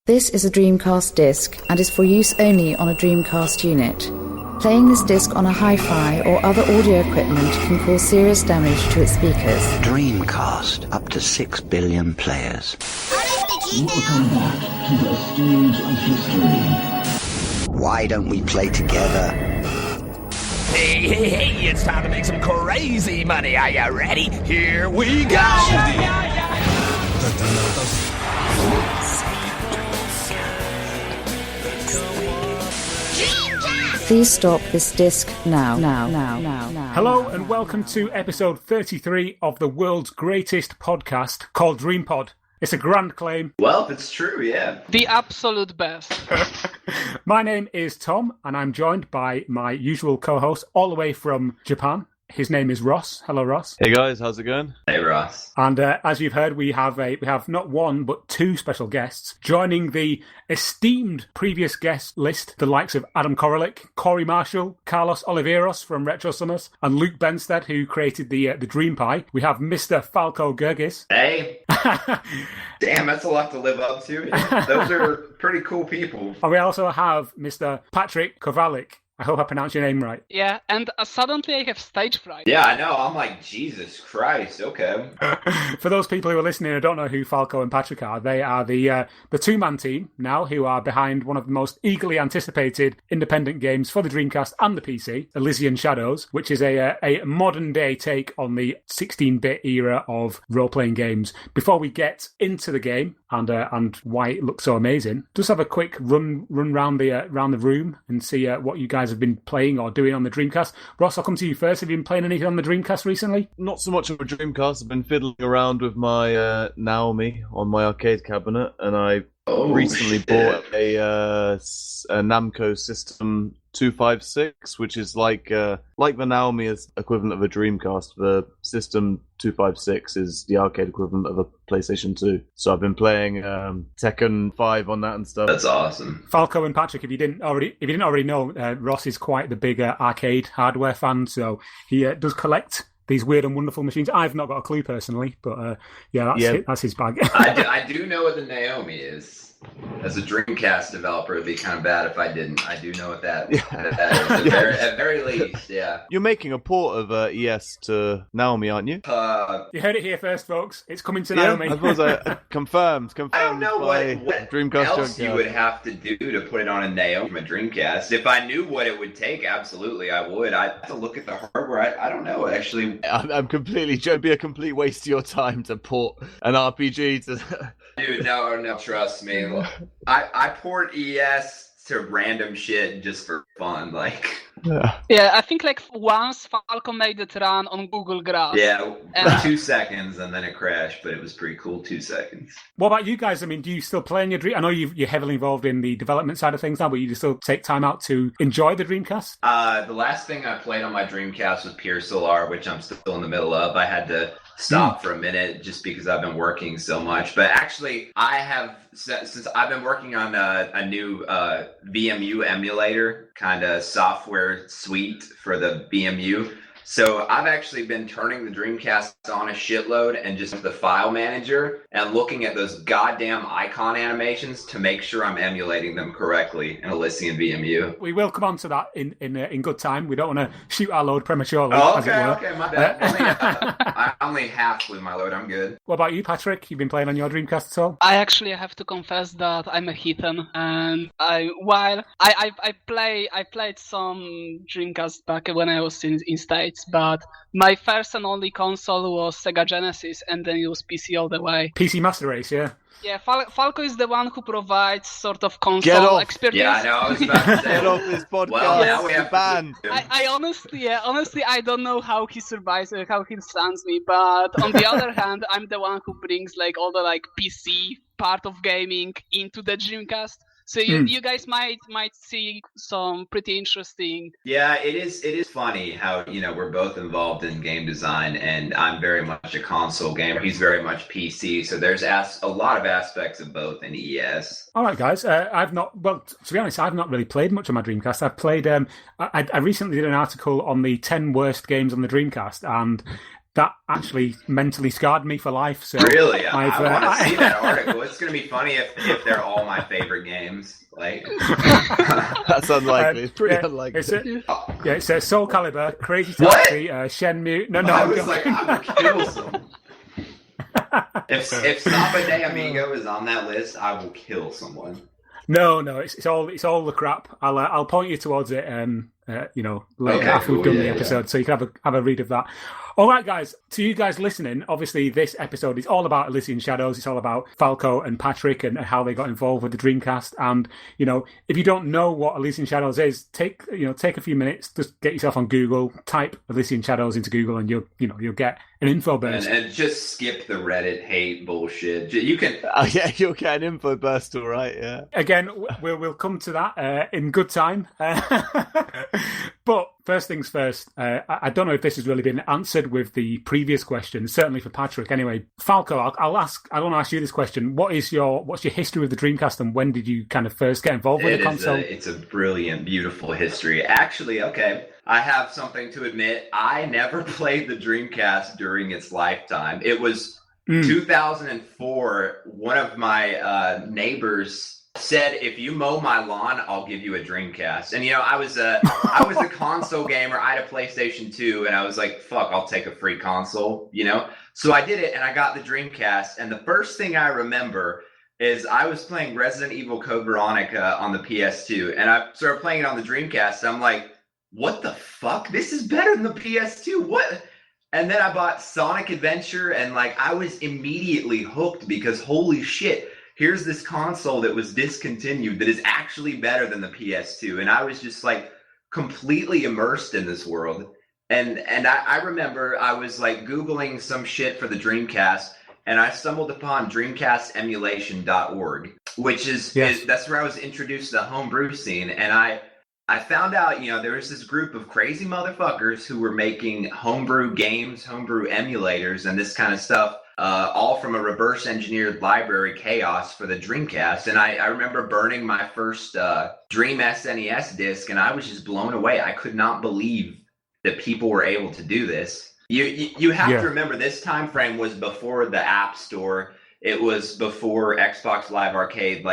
This is a Dreamcast disc and is for use only on a Dreamcast unit. Playing this disc on a hi-fi or other audio equipment can cause serious damage to its speakers. Dreamcast, up to 6 billion players. Welcome back to the stage of history. Why don't we play together? Hey, it's time to make some crazy money. Are you ready? Here we go! Please stop this disc now. Hello and welcome to episode 33 of the world's greatest podcast called DreamPod. It's a grand claim. Well, if it's true, yeah. The absolute best. My name is Tom and I'm joined by my usual co-host all the way from Japan. His name is Ross. Hello, Ross. Hey guys, how's it going? Hey, Ross. And as you've heard, we have not one but two special guests joining the esteemed previous guest list. The likes of Adam Kowalik, Corey Marshall, Carlos Oliveros from Retro Summers, and Luke Benstead, who created the Dream Pie. We have Mr. Falco Girgis. Hey. Damn, that's a lot to live up to. Those are pretty cool people. And we also have Mr. Patryk Kowalik. I hope I pronounced your name right. Yeah, and suddenly I have stage fright. Yeah, I know. I'm like, Jesus Christ, okay. For those people who are listening who don't know who Falco and Patryk are, they are the two-man team now who are behind one of the most eagerly anticipated independent games for the Dreamcast and the PC, Elysian Shadows, which is a modern-day take on the 16-bit era of role-playing games. Before we get into the game and why it looks so amazing, just have a quick run round the room and see what you guys have been playing or doing on the Dreamcast. Ross, I'll come to you first. Have you been playing anything on the Dreamcast recently? Not so much of a Dreamcast. I've been fiddling around with my Naomi on my arcade cabinet, and I recently bought a Namco System 256, which is like the Naomi is equivalent of a Dreamcast. The System 256 is the arcade equivalent of a PlayStation 2. So I've been playing Tekken 5 on that and stuff. That's awesome. Falco and Patryk, if you didn't already know, Ross is quite the big arcade hardware fan, so he does collect these weird and wonderful machines. I've not got a clue personally, but that's his bag. I do know what the Naomi is. As a Dreamcast developer, it'd be kind of bad if I didn't. I do know what that is. At very least, yeah. You're making a port of ES to Naomi, aren't you? You heard it here first, folks. It's coming to Naomi. I suppose confirmed. I don't know what Dreamcast else Junkyard. you would have to do to put it on a Naomi from a Dreamcast. If I knew what it would take, absolutely, I would. I'd have to look at the hardware. I don't know, actually. I'm completely... It'd be a complete waste of your time to port an RPG to... Dude, no, trust me. I port ES to random shit just for fun, like. Yeah, I think like once Falco made it run on Google Glass. Yeah, for 2 seconds and then it crashed, but it was pretty cool. 2 seconds. What about you guys? I mean, do you still play in your Dream? I know you're heavily involved in the development side of things now, but you still take time out to enjoy the Dreamcast? The last thing I played on my Dreamcast was Pure Solar, which I'm still in the middle of. I had to stop for a minute just because I've been working so much. But actually, I have, since I've been working on a new VMU emulator kind of software suite for the VMU. So I've actually been turning the Dreamcast on a shitload and just the file manager and looking at those goddamn icon animations to make sure I'm emulating them correctly in ElysianVMU. We will come on to that in good time. We don't want to shoot our load prematurely. Okay, my bad. I'm only half with my load. I'm good. What about you, Patryk? You've been playing on your Dreamcast at all? I actually have to confess that I'm a heathen, and I played some Dreamcast back when I was in States. But my first and only console was Sega Genesis, and then it was PC all the way. PC Master Race, yeah. Yeah, Falco is the one who provides sort of console experience. Yeah, I know. I was about to say. Get off this podcast. Well, now we have banned. I honestly, I don't know how he survives or how he stands me. But on the other hand, I'm the one who brings like all the like PC part of gaming into the Dreamcast. So you guys might see some pretty interesting. Yeah, it is funny how, we're both involved in game design, and I'm very much a console gamer. He's very much PC, so there's a lot of aspects of both in ES. All right, guys. To be honest, I've not really played much on my Dreamcast. I've played. I recently did an article on the 10 worst games on the Dreamcast, and that actually mentally scarred me for life. So really, I want to see that article. It's going to be funny if they're all my favorite games. Like that's unlikely. It's pretty unlikely. It says Soul Calibur, Crazy Taxi, Shenmue. No, I was like, I would kill someone. If Samba de Amigo is on that list, I will kill someone. No, it's all the crap. I'll point you towards it. Later after we've done the episode, so you can have a read of that. All right, guys. To you guys listening, obviously this episode is all about Elysian Shadows. It's all about Falco and Patryk and how they got involved with the Dreamcast. And if you don't know what Elysian Shadows is, take a few minutes, just get yourself on Google, type Elysian Shadows into Google, and you'll get an info burst. And just skip the Reddit hate bullshit. You can. You'll get an info burst, all right. Yeah. Again, we'll come to that in good time. But first things first, I don't know if this has really been answered with the previous question, certainly for Patryk. Anyway, Falco, I want to ask you this question. What's your history with the Dreamcast, and when did you kind of first get involved with the console? It's a brilliant, beautiful history. Actually, okay, I have something to admit. I never played the Dreamcast during its lifetime. It was 2004. One of my neighbors said, if you mow my lawn, I'll give you a Dreamcast. And I was a console gamer. I had a PlayStation 2, and I was like, fuck, I'll take a free console, So I did it, and I got the Dreamcast. And the first thing I remember is I was playing Resident Evil Code Veronica on the PS2, and I started playing it on the Dreamcast. And I'm like, what the fuck? This is better than the PS2. What? And then I bought Sonic Adventure, and I was immediately hooked because holy shit, here's this console that was discontinued that is actually better than the PS2. And I was just completely immersed in this world. And I remember I was Googling some shit for the Dreamcast, and I stumbled upon DreamcastEmulation.org, which is that's where I was introduced to the homebrew scene. And I found out, there was this group of crazy motherfuckers who were making homebrew games, homebrew emulators, and this kind of stuff. All from a reverse engineered library chaos for the Dreamcast. And I remember burning my first Dream SNES disc, and I was just blown away. I could not believe that people were able to do this. You have to remember, this time frame was before the App Store. It was before Xbox Live Arcade.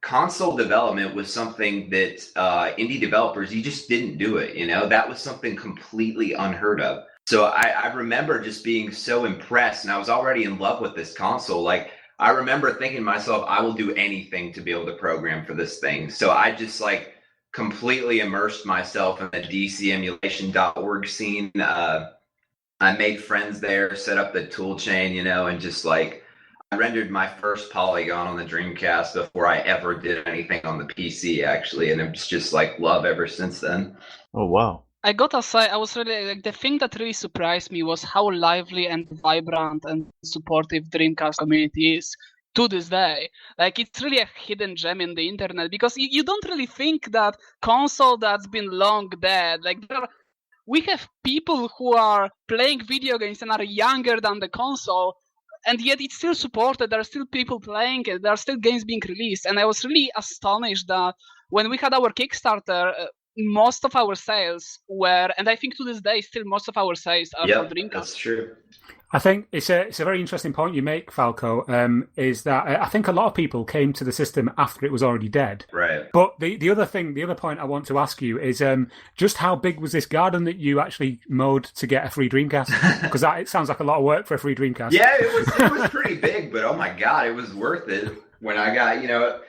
Console development was something that indie developers, you just didn't do it. That was something completely unheard of. So I remember just being so impressed, and I was already in love with this console. I remember thinking to myself, I will do anything to be able to program for this thing. So I just completely immersed myself in the DCEmulation.org scene. I made friends there, set up the tool chain, and just I rendered my first polygon on the Dreamcast before I ever did anything on the PC, actually. And it's just love ever since then. Oh, wow. I gotta say, I was really the thing that really surprised me was how lively and vibrant and supportive Dreamcast community is to this day. It's really a hidden gem in the internet, because you don't really think that console that's been long dead. We have people who are playing video games and are younger than the console, and yet it's still supported. There are still people playing it. There are still games being released, and I was really astonished that when we had our Kickstarter. Most of our sales were, and I think to this day, still most of our sales are for Dreamcast. That's true. I think it's a very interesting point you make, Falco, is that I think a lot of people came to the system after it was already dead. Right. But the other point I want to ask you is just how big was this garden that you actually mowed to get a free Dreamcast? Because it sounds like a lot of work for a free Dreamcast. Yeah, it was pretty big, but oh my God, it was worth it. When I got,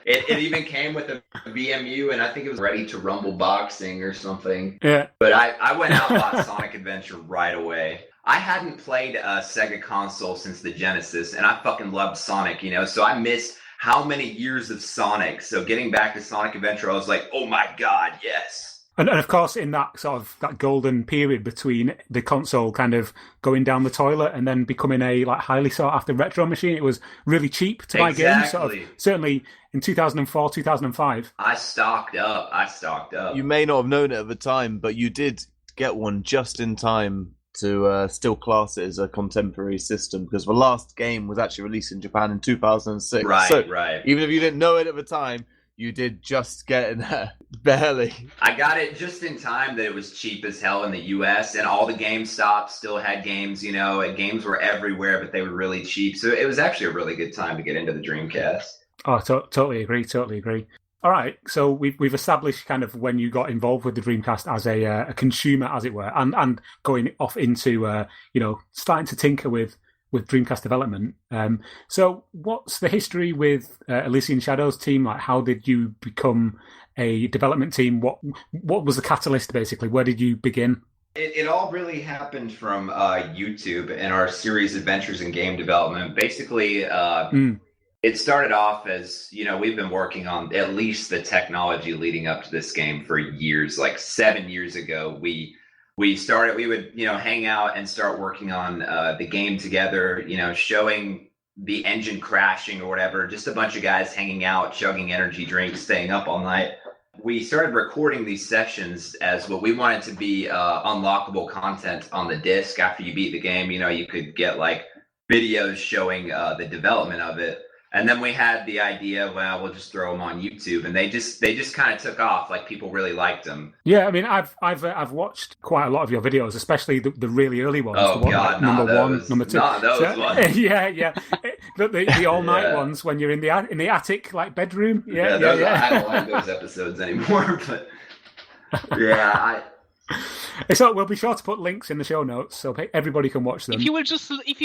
it even came with a VMU, and I think it was Ready to Rumble Boxing or something. Yeah. But I went out and bought Sonic Adventure right away. I hadn't played a Sega console since the Genesis, and I fucking loved Sonic, so I missed how many years of Sonic. So getting back to Sonic Adventure, I was like, oh my God, yes. And of course, in that sort of that golden period between the console kind of going down the toilet and then becoming a highly sought after retro machine, it was really cheap to buy games. Certainly in 2004, 2005. I stocked up. You may not have known it at the time, but you did get one just in time to still class it as a contemporary system, because the last game was actually released in Japan in 2006. Right. Even if you didn't know it at the time, you did just get in there. Barely. I got it just in time that it was cheap as hell in the US, and all the GameStops still had games, and games were everywhere, but they were really cheap. So it was actually a really good time to get into the Dreamcast. Oh, totally agree. All right, so we've established kind of when you got involved with the Dreamcast as a consumer, as it were, and going off into starting to tinker with Dreamcast development. So what's the history with Elysian Shadows Team? Like, how did you become a development team? What was the catalyst, basically? Where did you begin? It all really happened from YouTube and our series Adventures in Game Development. Basically, it started off as, we've been working on at least the technology leading up to this game for years. Like 7 years ago, we would, hang out and start working on the game together, showing the engine crashing or whatever, just a bunch of guys hanging out, chugging energy drinks, staying up all night. We started recording these sessions as what we wanted to be unlockable content on the disc. After you beat the game, you could get like videos showing the development of it. And then we had the idea, well, we'll just throw them on YouTube, and they just kind of took off. Like, people really liked them. Yeah, I mean, I've watched quite a lot of your videos, especially the really early ones. Oh God, number those, 1, number 2. Not those ones. Yeah. The all night ones when you're in the attic bedroom. Yeah. I don't like those episodes anymore, but yeah, So we'll be sure to put links in the show notes so everybody can watch them. If you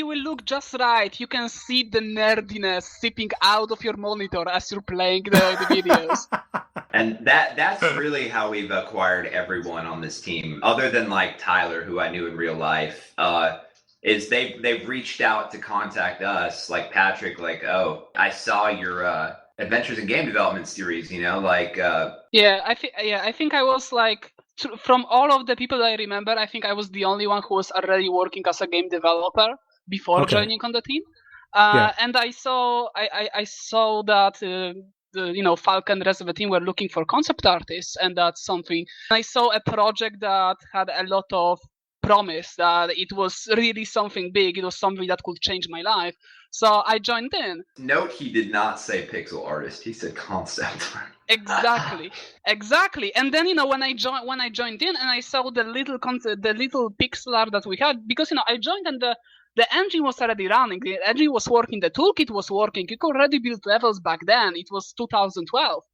will look just right, you can see the nerdiness seeping out of your monitor as you're playing the videos. And that's really how we've acquired everyone on this team, other than like Tyler, who I knew in real life. Is they've reached out to contact us, like Patryk, like, oh, I saw your Adventures in Game Development series, I think I was like, from all of the people I remember, I think I was the only one who was already working as a game developer before joining on the team. And I saw that Falco and the rest of the team were looking for concept artists, and that's something. I saw a project that had a lot of promise, that it was really something big. It was something that could change my life. So I joined in. Note, he did not say pixel artist. He said concept. Exactly. And then when I joined in and I saw the little pixel art that we had, because I joined and the engine was already running. The engine was working. The toolkit was working. You could already build levels back then. It was 2012.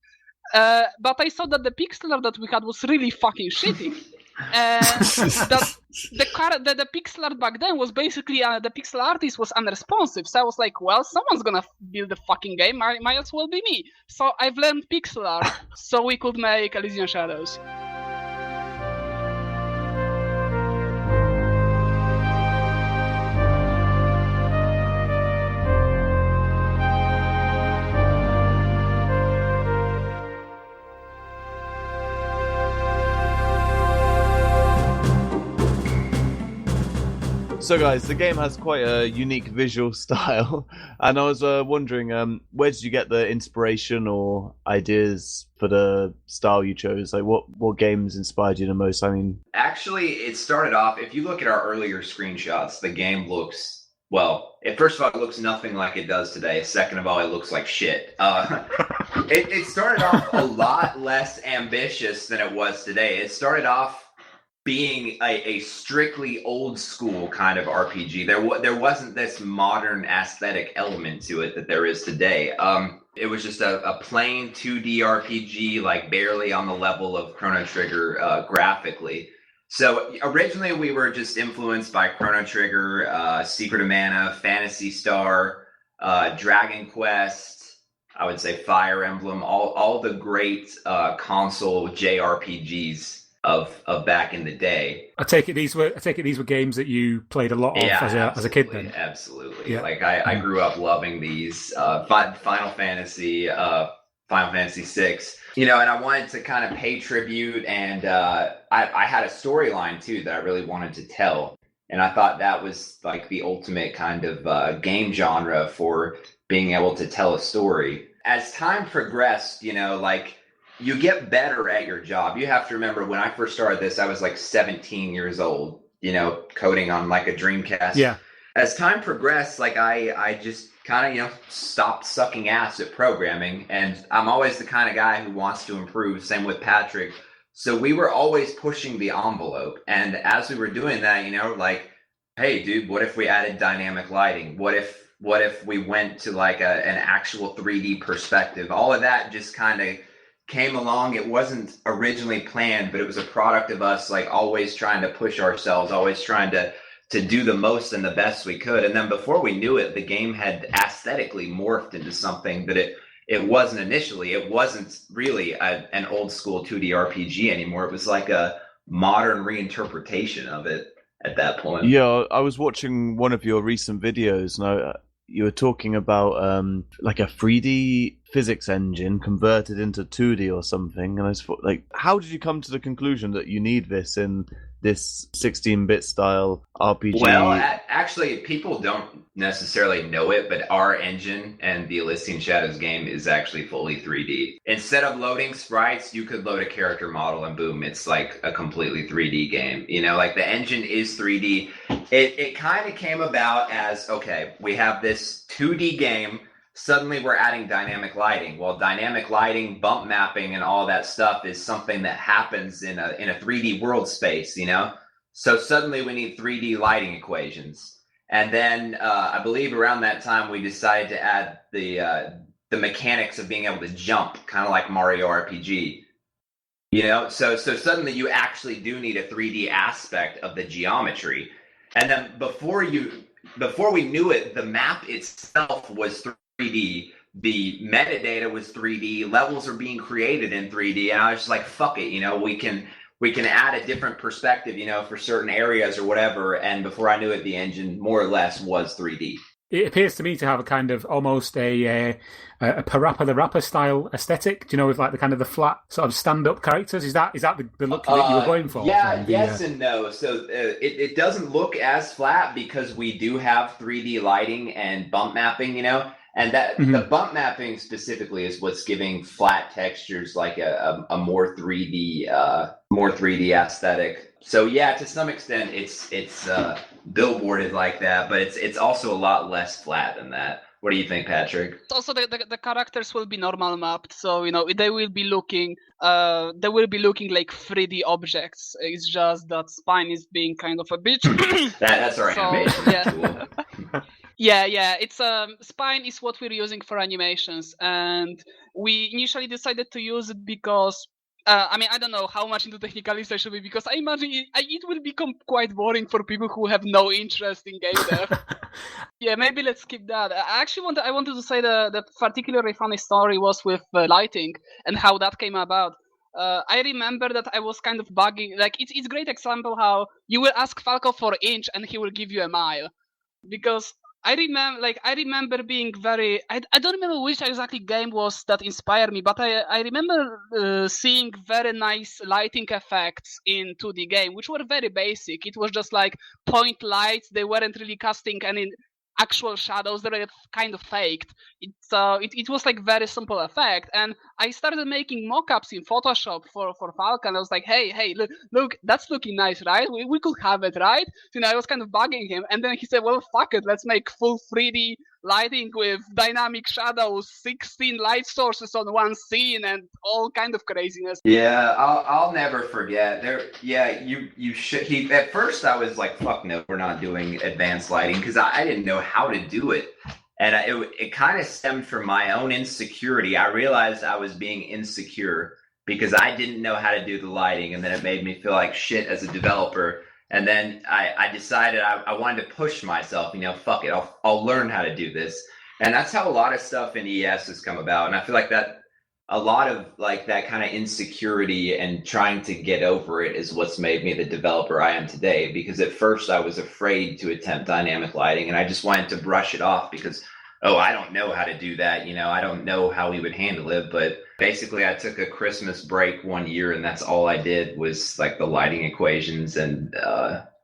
But I saw that the pixel art that we had was really fucking shitty. That the pixel art back then was basically the pixel artist was unresponsive. So I was like, well, someone's gonna build the fucking game. Might as well be me. So I've learned pixel art so we could make Elysian Shadows. So guys, the game has quite a unique visual style, and I was wondering, where did you get the inspiration or ideas for the style you chose? Like, what games inspired you the most? I mean, actually, it started off, if you look at our earlier screenshots, the game looks, well, first of all, it looks nothing like it does today. Second of all, it looks like shit. It started off a lot less ambitious than it was today. It started off being a strictly old school kind of RPG. There wasn't this modern aesthetic element to it that there is today. It was just a plain 2D RPG, like barely on the level of Chrono Trigger graphically. So originally we were just influenced by Chrono Trigger, Secret of Mana, Phantasy Star, Dragon Quest, I would say Fire Emblem, all the great console JRPGs of back in the day. I take it these were games that you played a lot of as a kid then. Absolutely. Yeah. Like I grew up loving these Final Fantasy 6, and I wanted to kind of pay tribute, and I had a storyline too that I really wanted to tell, and I thought that was like the ultimate kind of game genre for being able to tell a story. As time progressed, you get better at your job. You have to remember, when I first started this, I was like 17 years old, coding on like a Dreamcast. Yeah. as time progressed, like I just kind of, stopped sucking ass at programming, and I'm always the kind of guy who wants to improve. Same with Patryk. So we were always pushing the envelope. And as we were doing that, like, hey, dude, what if we added dynamic lighting? What if we went to like an actual 3D perspective? All of that just kind of came along. It wasn't originally planned, but it was a product of us like always trying to push ourselves, always trying to do the most and the best we could. And then before we knew it, the game had aesthetically morphed into something that it wasn't initially. It wasn't really an old school 2D RPG anymore. It was like a modern reinterpretation of it at that point. Yeah, I was watching one of your recent videos, and you were talking about like a 3D physics engine converted into 2D or something. And I was like, how did you come to the conclusion that you need this in this 16-bit style RPG? Well, actually, people don't necessarily know it, but our engine and the Elysian Shadows game is actually fully 3D. Instead of loading sprites, you could load a character model and boom, it's like a completely 3D game. Like the engine is 3D. It kind of came about as, okay, we have this 2D game. Suddenly we're adding dynamic lighting. Well, dynamic lighting, bump mapping, and all that stuff is something that happens in a 3D world space, So suddenly we need 3D lighting equations. And then I believe around that time we decided to add the mechanics of being able to jump, kind of like Mario RPG. So suddenly you actually do need a 3D aspect of the geometry. And then before we knew it, the map itself was 3D, the metadata was 3D, levels are being created in 3D, and I was just like, fuck it, we can add a different perspective, for certain areas or whatever, and before I knew it, the engine more or less was 3D. It appears to me to have a kind of almost a Parappa the Rapper style aesthetic, with like the kind of the flat sort of stand-up characters. Is that the look that you were going for? Yeah, yes and no. So it doesn't look as flat because we do have 3D lighting and bump mapping, and that the bump mapping specifically is what's giving flat textures like a more 3D aesthetic. So yeah, to some extent it's billboarded like that, but it's also a lot less flat than that. What do you think, Patryk? Also, the characters will be normal mapped, so they will be looking like 3D objects. It's just that Spine is being kind of a bitch. That's our animation tool. Yeah. It's Spine is what we're using for animations, and we initially decided to use it because. I don't know how much into technicalities I should be, because I imagine it will become quite boring for people who have no interest in game dev. Yeah, maybe let's skip that. I wanted to say the particularly funny story was with lighting and how that came about. I remember that I was kind of bugging. Like it's a great example how you will ask Falco for inch and he will give you a mile, because I remember being very. I don't remember which exactly game was that inspired me, but I remember seeing very nice lighting effects in 2D game, which were very basic. It was just like point lights. They weren't really casting any actual shadows. They were kind of faked. It was like very simple effect, and I started making mock-ups in Photoshop for Falcon. I was like, hey, look, that's looking nice, right? We could have it, right? So, I was kind of bugging him, and then he said, well, fuck it, let's make full 3D lighting with dynamic shadows, 16 light sources on one scene, and all kind of craziness. Yeah, I'll never forget. You should. At first I was like, fuck no, we're not doing advanced lighting, because I didn't know how to do it. And it kind of stemmed from my own insecurity. I realized I was being insecure because I didn't know how to do the lighting, and then it made me feel like shit as a developer. And then I decided I wanted to push myself, fuck it, I'll learn how to do this. And that's how a lot of stuff in ES has come about. And I feel like that a lot of like that kind of insecurity and trying to get over it is what's made me the developer I am today. Because at first I was afraid to attempt dynamic lighting, and I just wanted to brush it off because, I don't know how to do that. I don't know how we would handle it. But basically I took a Christmas break one year, and that's all I did was like the lighting equations and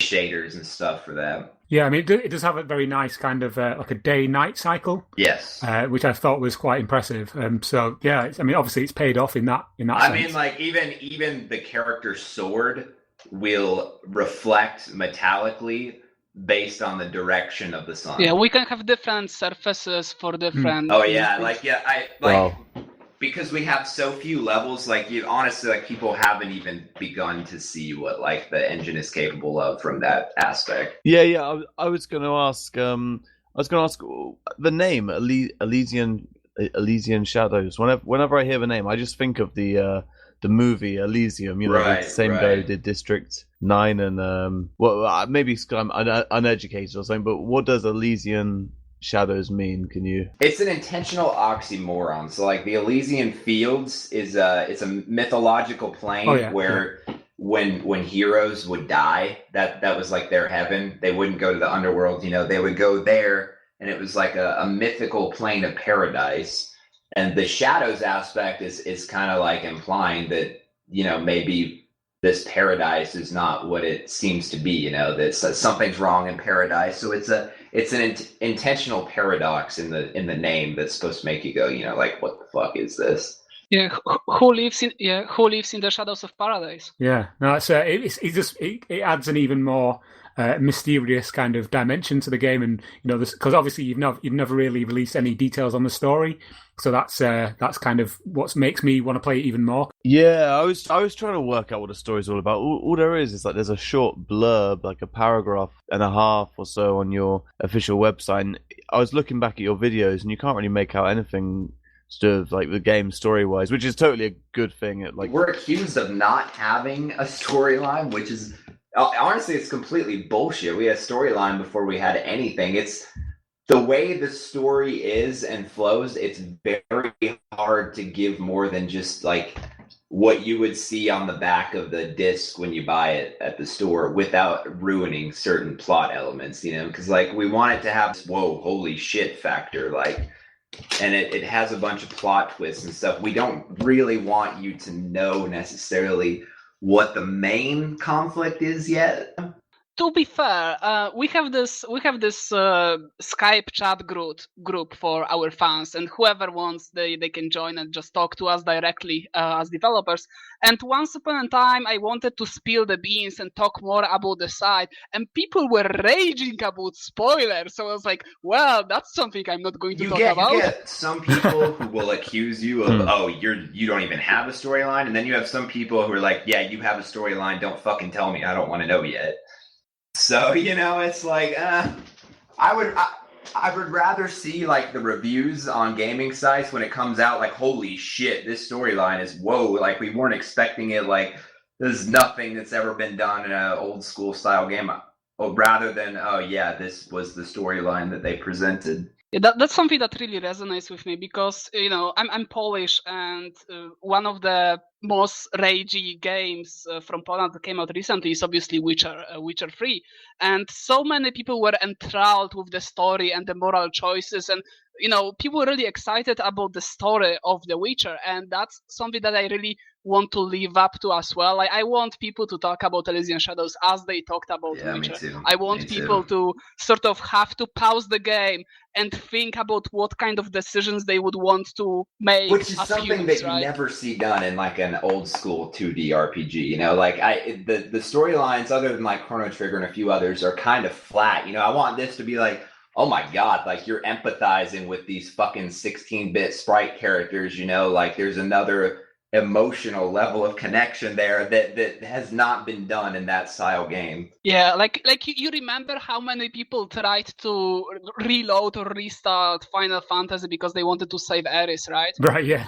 shaders and stuff for that. Yeah, I mean, it does have a very nice kind of like a day-night cycle. Yes, which I thought was quite impressive. So yeah, obviously it's paid off in that sense. I mean, like even the character sword will reflect metallically based on the direction of the sun. Yeah, we can have different surfaces for different. Oh yeah, because we have so few levels. Like honestly, like people haven't even begun to see what like the engine is capable of from that aspect. Yeah. I was going to ask. The name Elysian Shadows. Whenever I hear the name, I just think of the movie Elysium. The same guy who did District 9 and maybe I'm uneducated or something. But what does Elysian Shadows mean? Can you? It's an intentional oxymoron. So like the Elysian Fields is it's a mythological plane where when heroes would die, that was like their heaven. They wouldn't go to the underworld, they would go there, and it was like a mythical plane of paradise. And the shadows aspect is kind of like implying that maybe this paradise is not what it seems to be, that something's wrong in paradise. So it's an intentional paradox in the name that's supposed to make you go, like, what the fuck is this? Yeah, who lives in the shadows of paradise? Yeah, no, it adds an even more mysterious kind of dimension to the game, and because obviously you've never really released any details on the story, so that's kind of what makes me want to play it even more. Yeah, I was trying to work out what the story's all about. All there is like there's a short blurb, like a paragraph and a half or so on your official website. And I was looking back at your videos, and you can't really make out anything sort of like the game story-wise, which is totally a good thing. We're accused of not having a storyline, which is honestly, it's completely bullshit. We had a storyline before we had anything. It's the way the story is and flows. It's very hard to give more than just like what you would see on the back of the disc when you buy it at the store without ruining certain plot elements, because like we want it to have this whoa, holy shit factor, like. And it has a bunch of plot twists and stuff. We don't really want you to know necessarily what the main conflict is yet. To be fair, we have this Skype chat group for our fans, and whoever wants, they can join and just talk to us directly as developers. And once upon a time, I wanted to spill the beans and talk more about the site, and people were raging about spoilers. So I was like, well, that's something I'm not going to talk about. You get some people who will accuse you of, you don't even have a storyline, and then you have some people who are like, yeah, you have a storyline, don't fucking tell me, I don't want to know yet. So, it's like, I would rather see like the reviews on gaming sites when it comes out like, holy shit, this storyline is whoa, like we weren't expecting it, like there's nothing that's ever been done in an old school style game, rather than, oh yeah, this was the storyline that they presented. Yeah, that's something that really resonates with me because I'm Polish, and one of the most ragey games from Poland that came out recently is obviously Witcher 3, and so many people were enthralled with the story and the moral choices, and people were really excited about the story of The Witcher, and that's something that I really want to live up to as well. Like, I want people to talk about Elysian Shadows as they talked about Witcher. Me too. I want people to sort of have to pause the game and think about what kind of decisions they would want to make. Which is as something humans, that you right? never see done in like an old school 2D RPG. The storylines, other than like Chrono Trigger and a few others, are kind of flat. I want this to be like, oh my god, like you're empathizing with these fucking 16-bit sprite characters. Like there's another emotional level of connection there that has not been done in that style game. Yeah, like you remember how many people tried to reload or restart Final Fantasy because they wanted to save Ares, right? Right, yeah.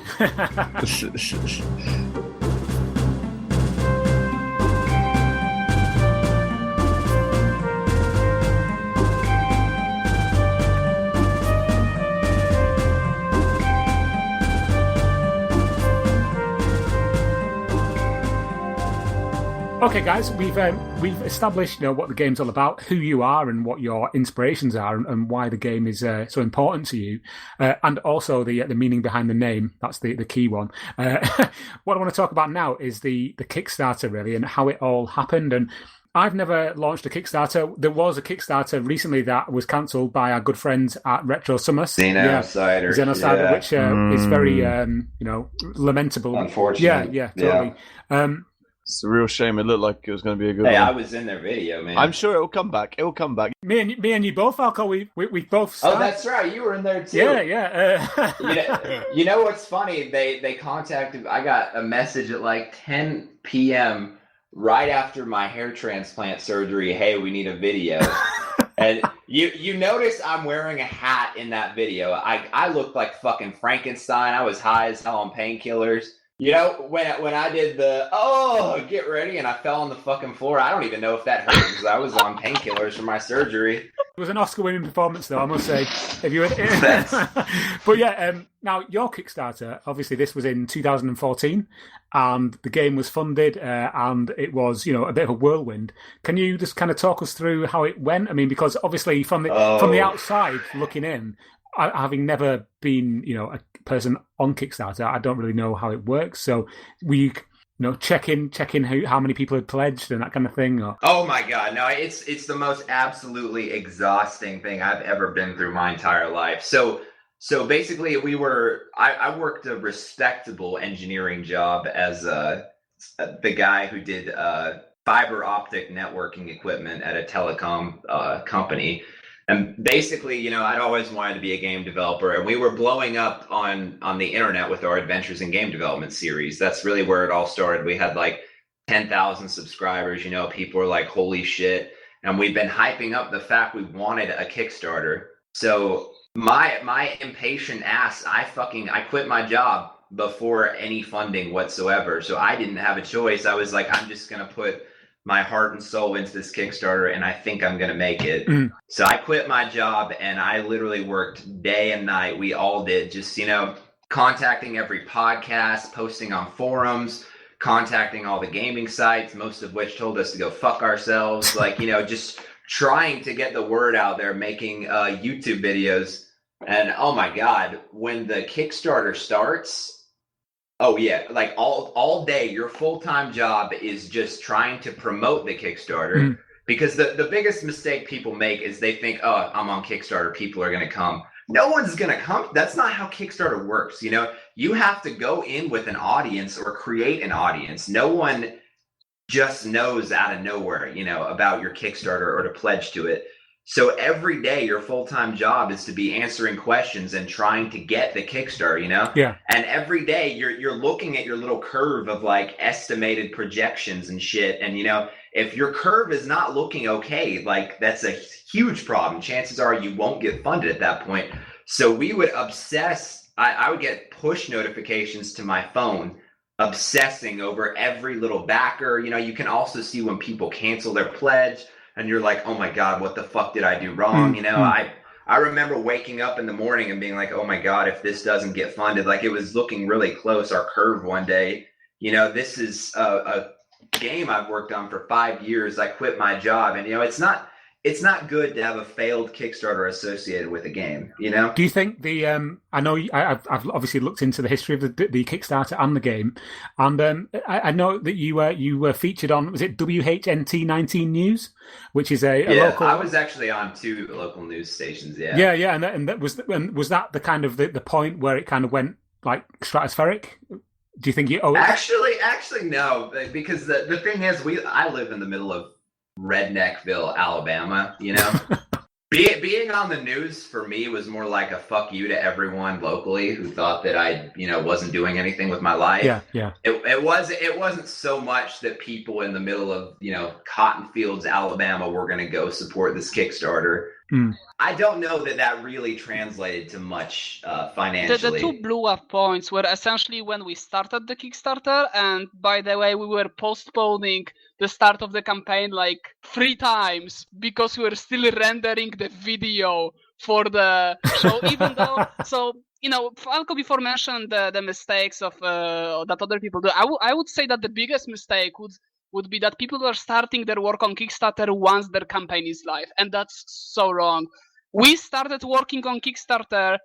Okay, guys, we've established what the game's all about, who you are, and what your inspirations are, and why the game is so important to you, and also the meaning behind the name. That's the key one. What I want to talk about now is the Kickstarter, really, and how it all happened. And I've never launched a Kickstarter. There was a Kickstarter recently that was cancelled by our good friends at Retro Summer. Xenocider, which is very lamentable. Unfortunate. Yeah, totally. It's a real shame. It looked like it was going to be a good Hey, one. I was in their video, man. I'm sure it'll come back. It'll come back. Me and you both, Falco. We both. Oh, that's right. You were in there too. Yeah. You know what's funny? They contacted. I got a message at like 10 p.m. right after my hair transplant surgery. Hey, we need a video. And you notice I'm wearing a hat in that video. I look like fucking Frankenstein. I was high as hell on painkillers. You know, when I did the get ready and I fell on the fucking floor, I don't even know if that hurt because I was on painkillers from my surgery. It was an Oscar-winning performance, though, I must say. If you But yeah, now your Kickstarter, obviously this was in 2014, and the game was funded, and it was, a bit of a whirlwind. Can you just kind of talk us through how it went? I mean, because obviously from the outside looking in, having never been, a person on Kickstarter, I don't really know how it works. So we, checking how many people had pledged and that kind of thing. Or... Oh my God, no! It's the most absolutely exhausting thing I've ever been through my entire life. So basically, I worked a respectable engineering job as the guy who did fiber optic networking equipment at a telecom company. And basically, I'd always wanted to be a game developer, and we were blowing up on the internet with our Adventures in Game Development series. That's really where it all started. We had like 10,000 subscribers, people were like, holy shit. And we've been hyping up the fact we wanted a Kickstarter. So my impatient ass, I quit my job before any funding whatsoever. So I didn't have a choice. I was like, I'm just going to put my heart and soul into this Kickstarter, and I think I'm going to make it. So I quit my job, and I literally worked day and night. We all did, just, contacting every podcast, posting on forums, contacting all the gaming sites, most of which told us to go fuck ourselves. Like, just trying to get the word out there, making YouTube videos. And oh my God, when the Kickstarter starts, oh yeah, like all day, your full-time job is just trying to promote the Kickstarter. Because the biggest mistake people make is they think, oh, I'm on Kickstarter, people are going to come. No one's going to come. That's not how Kickstarter works. You have to go in with an audience or create an audience. No one just knows out of nowhere, about your Kickstarter or to pledge to it. So every day, your full-time job is to be answering questions and trying to get the Kickstarter, Yeah. And every day, you're looking at your little curve of like estimated projections and shit. And if your curve is not looking okay, like that's a huge problem. Chances are you won't get funded at that point. So we would obsess. I would get push notifications to my phone, obsessing over every little backer. You can also see when people cancel their pledge. And you're like, oh my God, what the fuck did I do wrong? I remember waking up in the morning and being like, oh my God, if this doesn't get funded, like it was looking really close, our curve one day. This is a game I've worked on for 5 years. I quit my job, and it's not good to have a failed Kickstarter associated with a game, Do you think I know I've obviously looked into the history of the Kickstarter and the game, and I know that you were featured on, was it WHNT 19 News, which is a local... I was actually on 2 local news stations, yeah. Yeah, and that was that the kind of the point where it kind of went like stratospheric? Do you think you... Actually, no, because the thing is, I live in the middle of Redneckville, Alabama, Being on the news for me was more like a fuck you to everyone locally who thought that I, wasn't doing anything with my life. Yeah. It wasn't so much that people in the middle of, cotton fields, Alabama were going to go support this Kickstarter. I don't know that really translated to much financially. The 2 blew up points were essentially when we started the Kickstarter, and by the way, we were postponing the start of the campaign like 3 times because we were still rendering the video for the show, even though, Falco before mentioned the mistakes of that other people do. I would say that the biggest mistake would be that people are starting their work on Kickstarter once their campaign is live, and that's so wrong. We started working on Kickstarter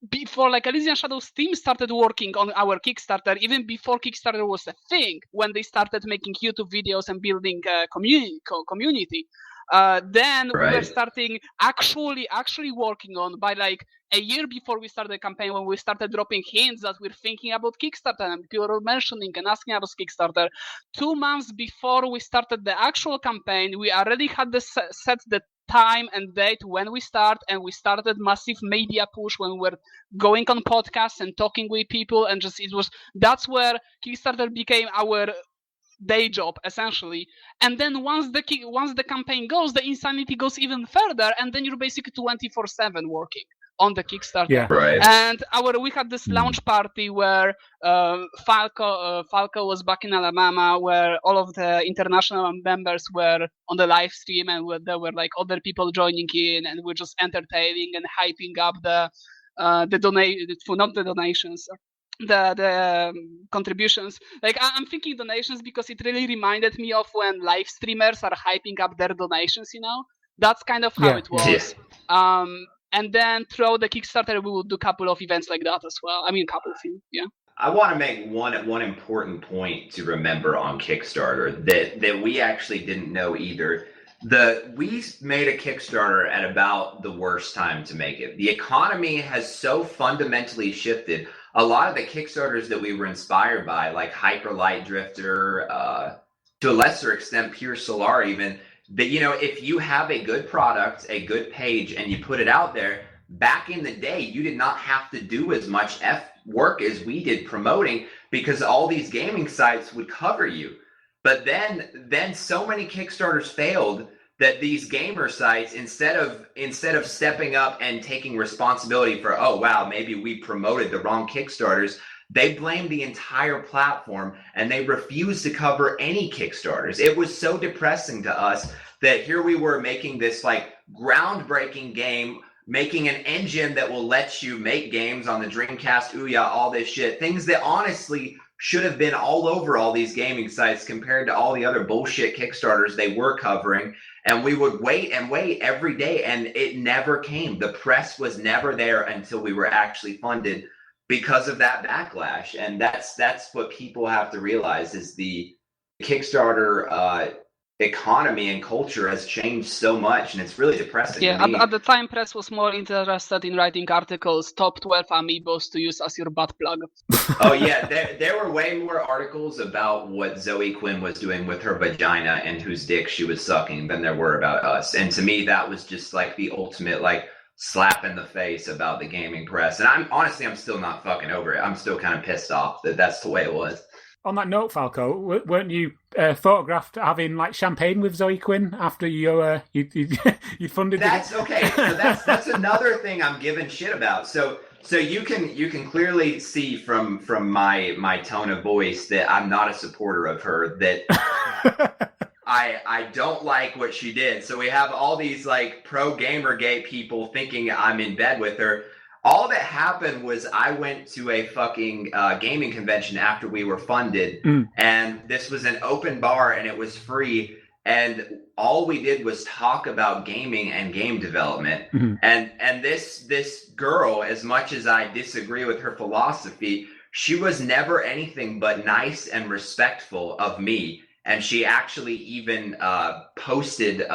before, like, Elysian Shadows Team started working on our Kickstarter, even before Kickstarter was a thing, when they started making YouTube videos and building a community. Then we were Right. starting actually working on by like a year before we started the campaign, when we started dropping hints that we're thinking about Kickstarter and people were mentioning and asking about Kickstarter. 2 months before we started the actual campaign, we already had set the time and date when we start, and we started massive media push when we were going on podcasts and talking with people, and that's where Kickstarter became our day job essentially. And then once the campaign goes, the insanity goes even further, and then you're basically 24/7 working on the Kickstarter. Yeah. Right. And we had this launch party where Falco was back in Alabama, where all of the international members were on the live stream, and there were like other people joining in, and we're just entertaining and hyping up the contributions. Like I'm thinking donations because it really reminded me of when live streamers are hyping up their donations. That's kind of how it was. Yeah. And then throughout the Kickstarter, we will do a couple of events like that as well. I mean, a couple of few, yeah. I want to make one important point to remember on Kickstarter that we actually didn't know either. We made a Kickstarter at about the worst time to make it. The economy has so fundamentally shifted. A lot of the Kickstarters that we were inspired by, like Hyper Light Drifter, to a lesser extent Pure Solar even, that if you have a good product, a good page, and you put it out there, back in the day you did not have to do as much work as we did promoting, because all these gaming sites would cover you. But then so many Kickstarters failed that these gamer sites, instead of stepping up and taking responsibility for, oh wow, maybe we promoted the wrong Kickstarters, they blamed the entire platform and they refused to cover any Kickstarters. It was so depressing to us that here we were making this like groundbreaking game, making an engine that will let you make games on the Dreamcast, Ouya, all this shit, things that honestly should have been all over all these gaming sites compared to all the other bullshit Kickstarters they were covering. And we would wait and wait every day, and it never came. The press was never there until we were actually funded because of that backlash. And that's what people have to realize, is the Kickstarter economy and culture has changed so much, and it's really depressing. Yeah, at the time, press was more interested in writing articles, top 12 amiibos to use as your butt plug. Oh yeah, there were way more articles about what Zoe Quinn was doing with her vagina and whose dick she was sucking than there were about us. And to me, that was just like the ultimate like slap in the face about the gaming press. And I'm still not fucking over it. I'm still kind of pissed off that that's the way it was. On that note, Falco, weren't you photographed having like champagne with Zoe Quinn after you funded? That's okay. So that's another thing I'm giving shit about. So you can clearly see from my tone of voice that I'm not a supporter of her. That I don't like what she did. So we have all these like pro Gamergate people thinking I'm in bed with her. All that happened was I went to a fucking gaming convention after we were funded, and this was an open bar and it was free, and all we did was talk about gaming and game development. And this girl, as much as I disagree with her philosophy, she was never anything but nice and respectful of me. And she actually even posted,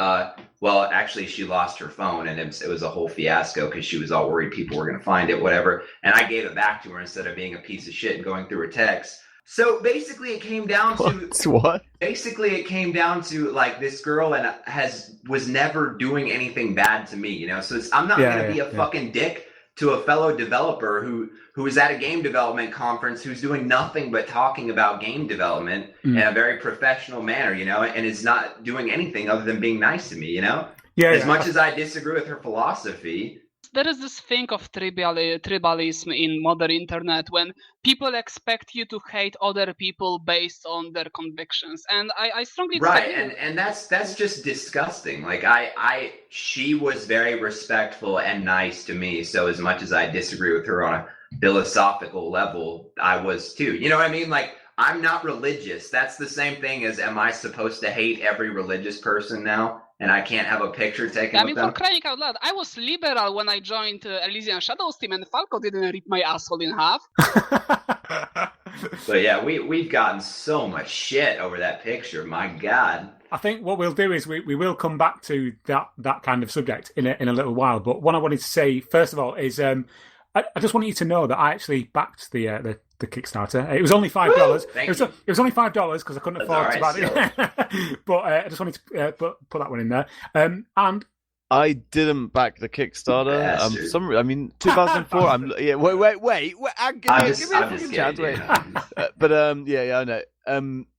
well, actually she lost her phone, and it was a whole fiasco because she was all worried people were going to find it, whatever. And I gave it back to her instead of being a piece of shit and going through her texts. So basically it came down to... What? Basically it came down to like this girl and was never doing anything bad to me, So I'm not going to be a fucking dick to a fellow developer who is at a game development conference, who's doing nothing but talking about game development in a very professional manner, and is not doing anything other than being nice to me, As much as I disagree with her philosophy. There is this thing of tribalism in modern internet when people expect you to hate other people based on their convictions, and I strongly disagree. Right, and that's just disgusting. Like she was very respectful and nice to me, so as much as I disagree with her on a philosophical level, I was too. You know what I mean? Like, I'm not religious. That's the same thing as, am I supposed to hate every religious person now? And I can't have a picture taken with them? For crying out loud, I was liberal when I joined Elysian Shadows Team, and Falco didn't rip my asshole in half. So yeah, we've gotten so much shit over that picture. My God. I think what we'll do is we will come back to that kind of subject in a little while. But what I wanted to say first of all is I just want you to know that I actually backed the Kickstarter. It was only $5. It was only $5 because I couldn't afford to buy it. But I just wanted to put that one in there. And I didn't back the Kickstarter. 2004. Wait. Give me a fucking chance. Wait. But I know.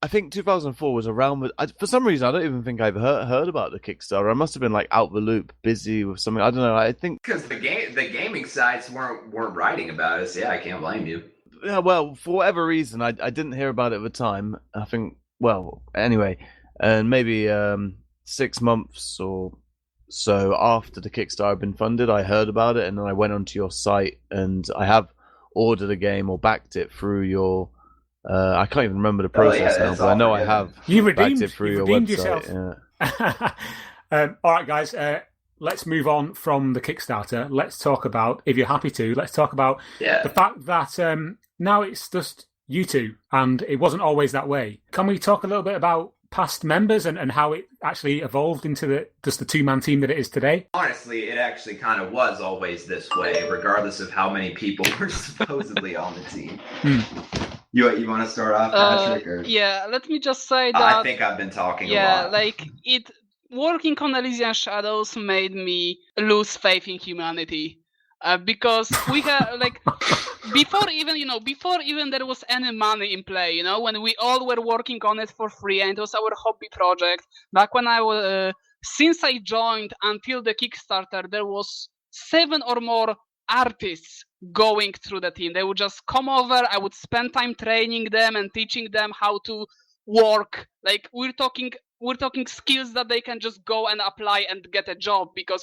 I think 2004 was around. For some reason, I don't even think I've heard about the Kickstarter. I must have been like out the loop, busy with something. I don't know. I think because the gaming sites weren't writing about it. So yeah, I can't blame you. Yeah, well, for whatever reason, I didn't hear about it at the time. I think, anyway, and maybe 6 months or so after the Kickstarter had been funded, I heard about it, and then I went onto your site, and I have ordered a game or backed it through your. I can't even remember the process now, but I know I have. You redeemed it through your redeemed website. Yourself. Yeah. All right, guys. Let's move on from the Kickstarter. Let's talk about, if you're happy to, the fact that now it's just you two, and it wasn't always that way. Can we talk a little bit about past members and how it actually evolved into just the two-man team that it is today? Honestly, it actually kind of was always this way, regardless of how many people were supposedly on the team. You want to start off, Patryk? Or? Yeah, let me just say that... I think I've been talking a lot. Working on Elysian Shadows made me lose faith in humanity. Because we had before even there was any money in play, when we all were working on it for free and it was our hobby project. Back when I was, since I joined until the Kickstarter, there was 7 or more artists going through the team. They would just come over. I would spend time training them and teaching them how to work. Like we're talking skills that they can just go and apply and get a job, because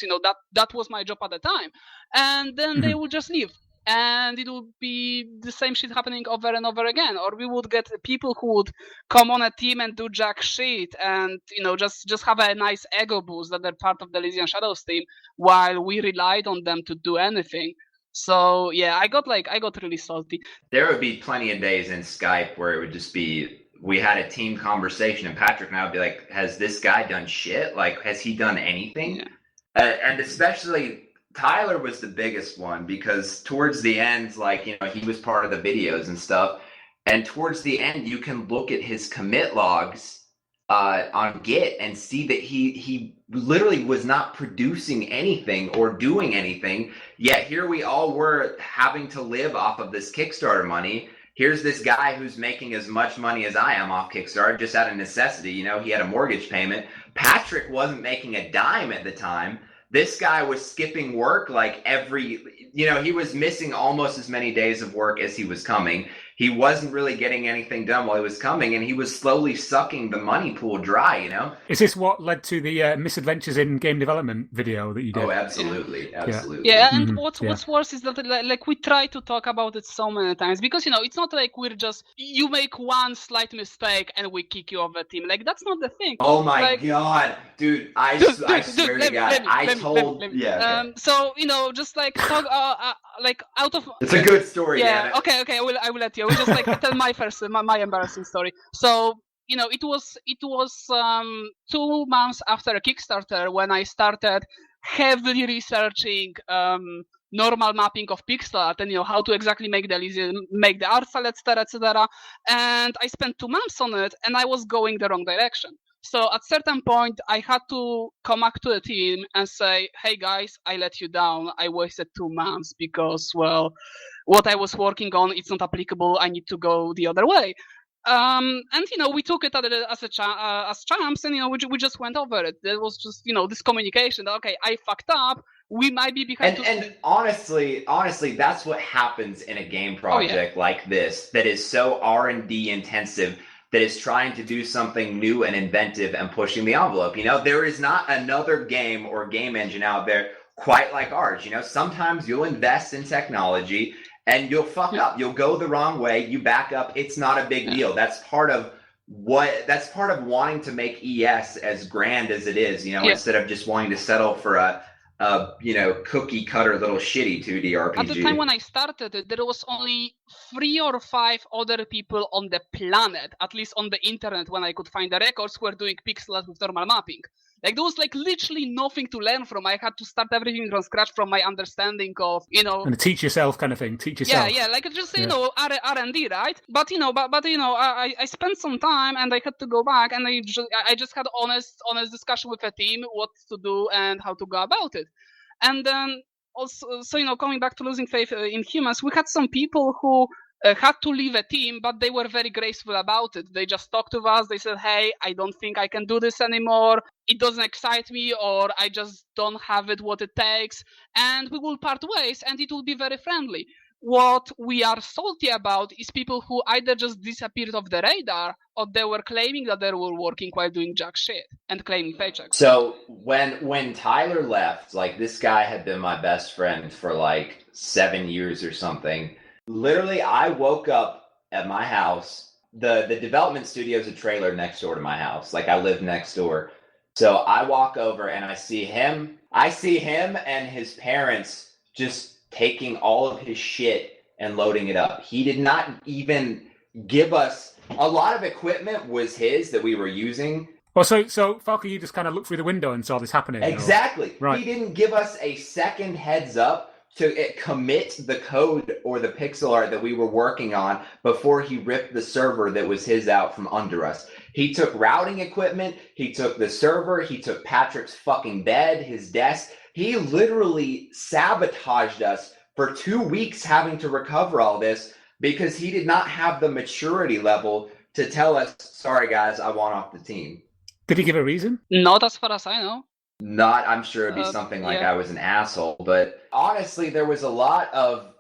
that was my job at the time. And then they would just leave, and it would be the same shit happening over and over again. Or we would get people who would come on a team and do jack shit, and just have a nice ego boost that they're part of the Elysian Shadows team, while we relied on them to do anything. So yeah, I got really salty. There would be plenty of days in Skype where it would just be, we had a team conversation and Patryk and I would be like, has this guy done shit? Like, has he done anything? Yeah. And especially Tyler was the biggest one, because towards the end, he was part of the videos and stuff. And towards the end, you can look at his commit logs on Git and see that he literally was not producing anything or doing anything. Yet here we all were having to live off of this Kickstarter money. Here's this guy who's making as much money as I am off Kickstarter just out of necessity. He had a mortgage payment. Patryk wasn't making a dime at the time. This guy was skipping work he was missing almost as many days of work as he was coming. He wasn't really getting anything done while he was coming, and he was slowly sucking the money pool dry, Is this what led to the misadventures in game development video that you did? Oh, absolutely. Yeah, and what's worse is that we try to talk about it so many times, because it's not like we're just, you make one slight mistake and we kick you off the team. That's not the thing. Oh my god, dude! I swear to God, So just talk out of. It's a good story. Yeah. Okay. I will let you. I will just tell my embarrassing story. So it was 2 months after a Kickstarter when I started heavily researching normal mapping of pixel art and how to exactly make the art file, etc. And I spent 2 months on it, and I was going the wrong direction. So at certain point, I had to come back to the team and say, hey guys, I let you down. I wasted 2 months because, what I was working on, it's not applicable. I need to go the other way. And we took it as champs, and we just went over it. There was just this communication that, okay, I fucked up. We might be behind. And honestly, that's what happens in a game project like this that is so R&D intensive, that is trying to do something new and inventive and pushing the envelope. There is not another game or game engine out there quite like ours. Sometimes you'll invest in technology and you'll fuck up. You'll go the wrong way. You back up. It's not a big deal. That's part of wanting to make ES as grand as it is, instead of just wanting to settle for a cookie cutter little shitty 2D RPG. At the time when I started it, there was only 3 or 5 other people on the planet, at least on the internet when I could find the records, who were doing pixel art with normal mapping. Like, there was like literally nothing to learn from. I had to start everything from scratch from my understanding of, And a teach yourself kind of thing. Teach yourself. Yeah, like just, R&D, right? But, I spent some time and I had to go back and I just had honest discussion with a team what to do and how to go about it. And then also, so, coming back to losing faith in humans, we had some people who had to leave a team, but they were very graceful about it. They just talked to us. They said, hey, I don't think I can do this anymore. It doesn't excite me, or I just don't have it what it takes. And we will part ways, and it will be very friendly. What we are salty about is people who either just disappeared off the radar, or they were claiming that they were working while doing jack shit and claiming paychecks. So when Tyler left, like, this guy had been my best friend for like 7 years or something. Literally, I woke up at my house. The development studio's a trailer next door to my house. Like, I live next door. So I walk over and I see him and his parents just taking all of his shit and loading it up. He did not even give us a lot of equipment was his that we were using. Well, so Falco, you just kind of looked through the window and saw this happening. Exactly. Right. He didn't give us a second heads up to commit the code or the pixel art that we were working on before he ripped the server that was his out from under us. He took routing equipment, he took the server, he took Patryk's fucking bed, his desk. He literally sabotaged us for 2 weeks having to recover all this because he did not have the maturity level to tell us, sorry guys, I want off the team. Did he give a reason? Not as far as I know. I'm sure it'd be something like I was an asshole, but honestly, there was a lot of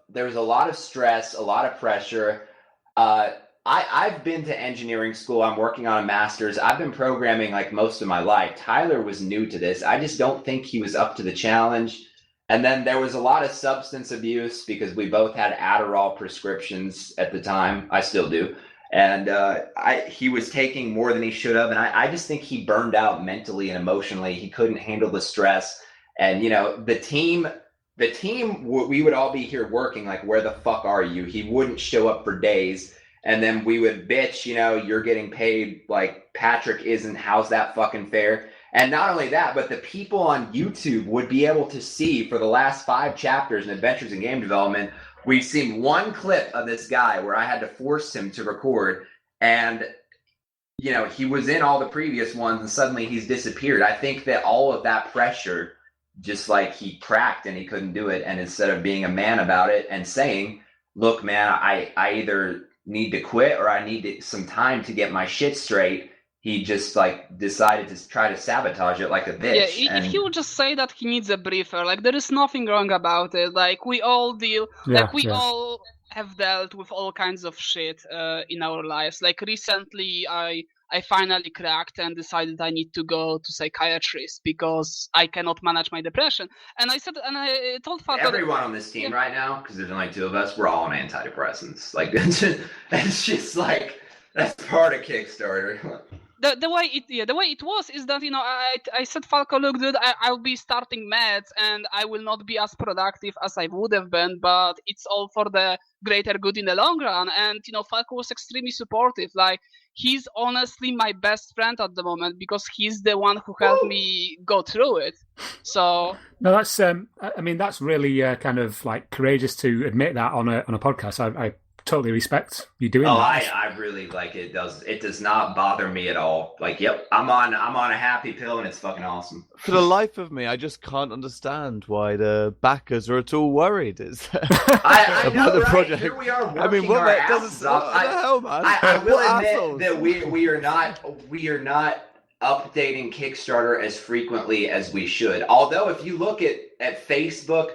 stress, a lot of pressure. I've been to engineering school. I'm working on a master's. I've been programming like most of my life. Tyler was new to this. I just don't think he was up to the challenge. And then there was a lot of substance abuse because we both had Adderall prescriptions at the time. I still do. And he was taking more than he should have. And I just think he burned out mentally and emotionally. He couldn't handle the stress. And, the team, we would all be here working, like, where the fuck are you? He wouldn't show up for days. And then we would bitch, you're getting paid like Patryk isn't. How's that fucking fair? And not only that, but the people on YouTube would be able to see for the last 5 chapters in Adventures in Game Development, we've seen one clip of this guy where I had to force him to record, and, he was in all the previous ones and suddenly he's disappeared. I think that all of that pressure, just like he cracked and he couldn't do it. And instead of being a man about it and saying, look, man, I either need to quit or I need some time to get my shit straight, he just decided to try to sabotage it like a bitch. Yeah, if he would just say that he needs a briefer, there is nothing wrong about it. We all deal, all have dealt with all kinds of shit in our lives. Recently, I finally cracked and decided I need to go to psychiatrist because I cannot manage my depression. And I told Falco, everyone on this team right now, because there's only 2 of us, we're all on antidepressants. It's just that's part of Kickstarter. The way it was is that I said, Falco, look, dude, I'll be starting meds and I will not be as productive as I would have been, but it's all for the greater good in the long run. And Falco was extremely supportive. He's honestly my best friend at the moment because he's the one who helped me go through it. So no, that's that's really kind of courageous to admit that on a podcast. I totally respect you doing that. I really it. Does not bother me at all. Yep, I'm on a happy pill and it's fucking awesome. For the life of me, I just can't understand why the backers are at all worried. I know, about the right? project. Here we are working our asses off. What the hell, man? I will admit that we are not updating Kickstarter as frequently as we should. Although if you look at Facebook,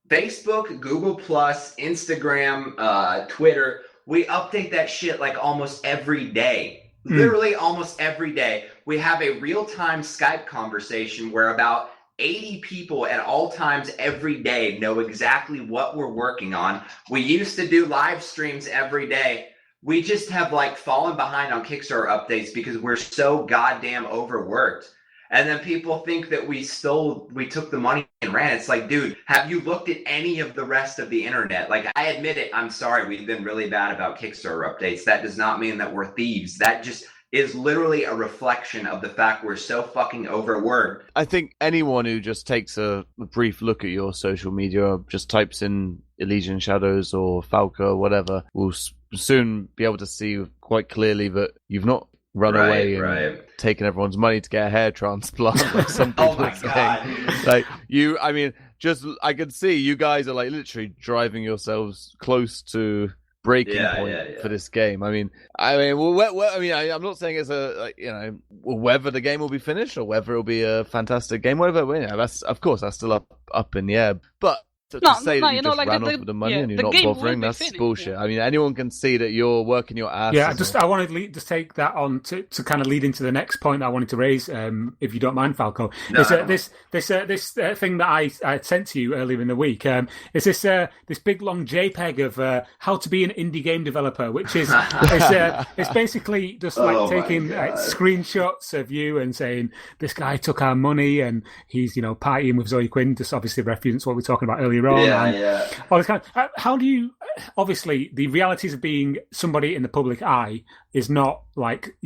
Google+, Instagram, Twitter, we update that shit almost every day. Literally almost every day. We have a real-time Skype conversation where about 80 people at all times every day know exactly what we're working on. We used to do live streams every day. We just have fallen behind on Kickstarter updates because we're so goddamn overworked. And then people think that we took the money and ran. It's like, dude, have you looked at any of the rest of the internet? Like, I admit it, I'm sorry, we've been really bad about Kickstarter updates. That does not mean that we're thieves. That just is literally a reflection of the fact we're so fucking overworked. I think anyone who just takes a brief look at your social media, or just types in Elysian Shadows or Falco or whatever, will soon be able to see quite clearly that you've not run away and taken everyone's money to get a hair transplant, like some people are saying. Like, I mean, I could see you guys are like literally driving yourselves close to breaking point for this game. I'm not saying it's whether the game will be finished or whether it'll be a fantastic game, whatever. That's still up in the air, but. To say that you just ran off with the money and you're not bothering, that's bullshit. Yeah. I mean, anyone can see that you're working your ass. Yeah, I wanted to just take that on to kind of lead into the next point that I wanted to raise, if you don't mind, Falco. No, this thing that I sent to you earlier in the week. Is this big long JPEG of how to be an indie game developer, which is it's basically just like taking screenshots of you and saying this guy took our money and he's partying with Zoe Quinn. Just obviously reference what we were talking about earlier. All this kind of, how do you, obviously the realities of being somebody in the public eye is not like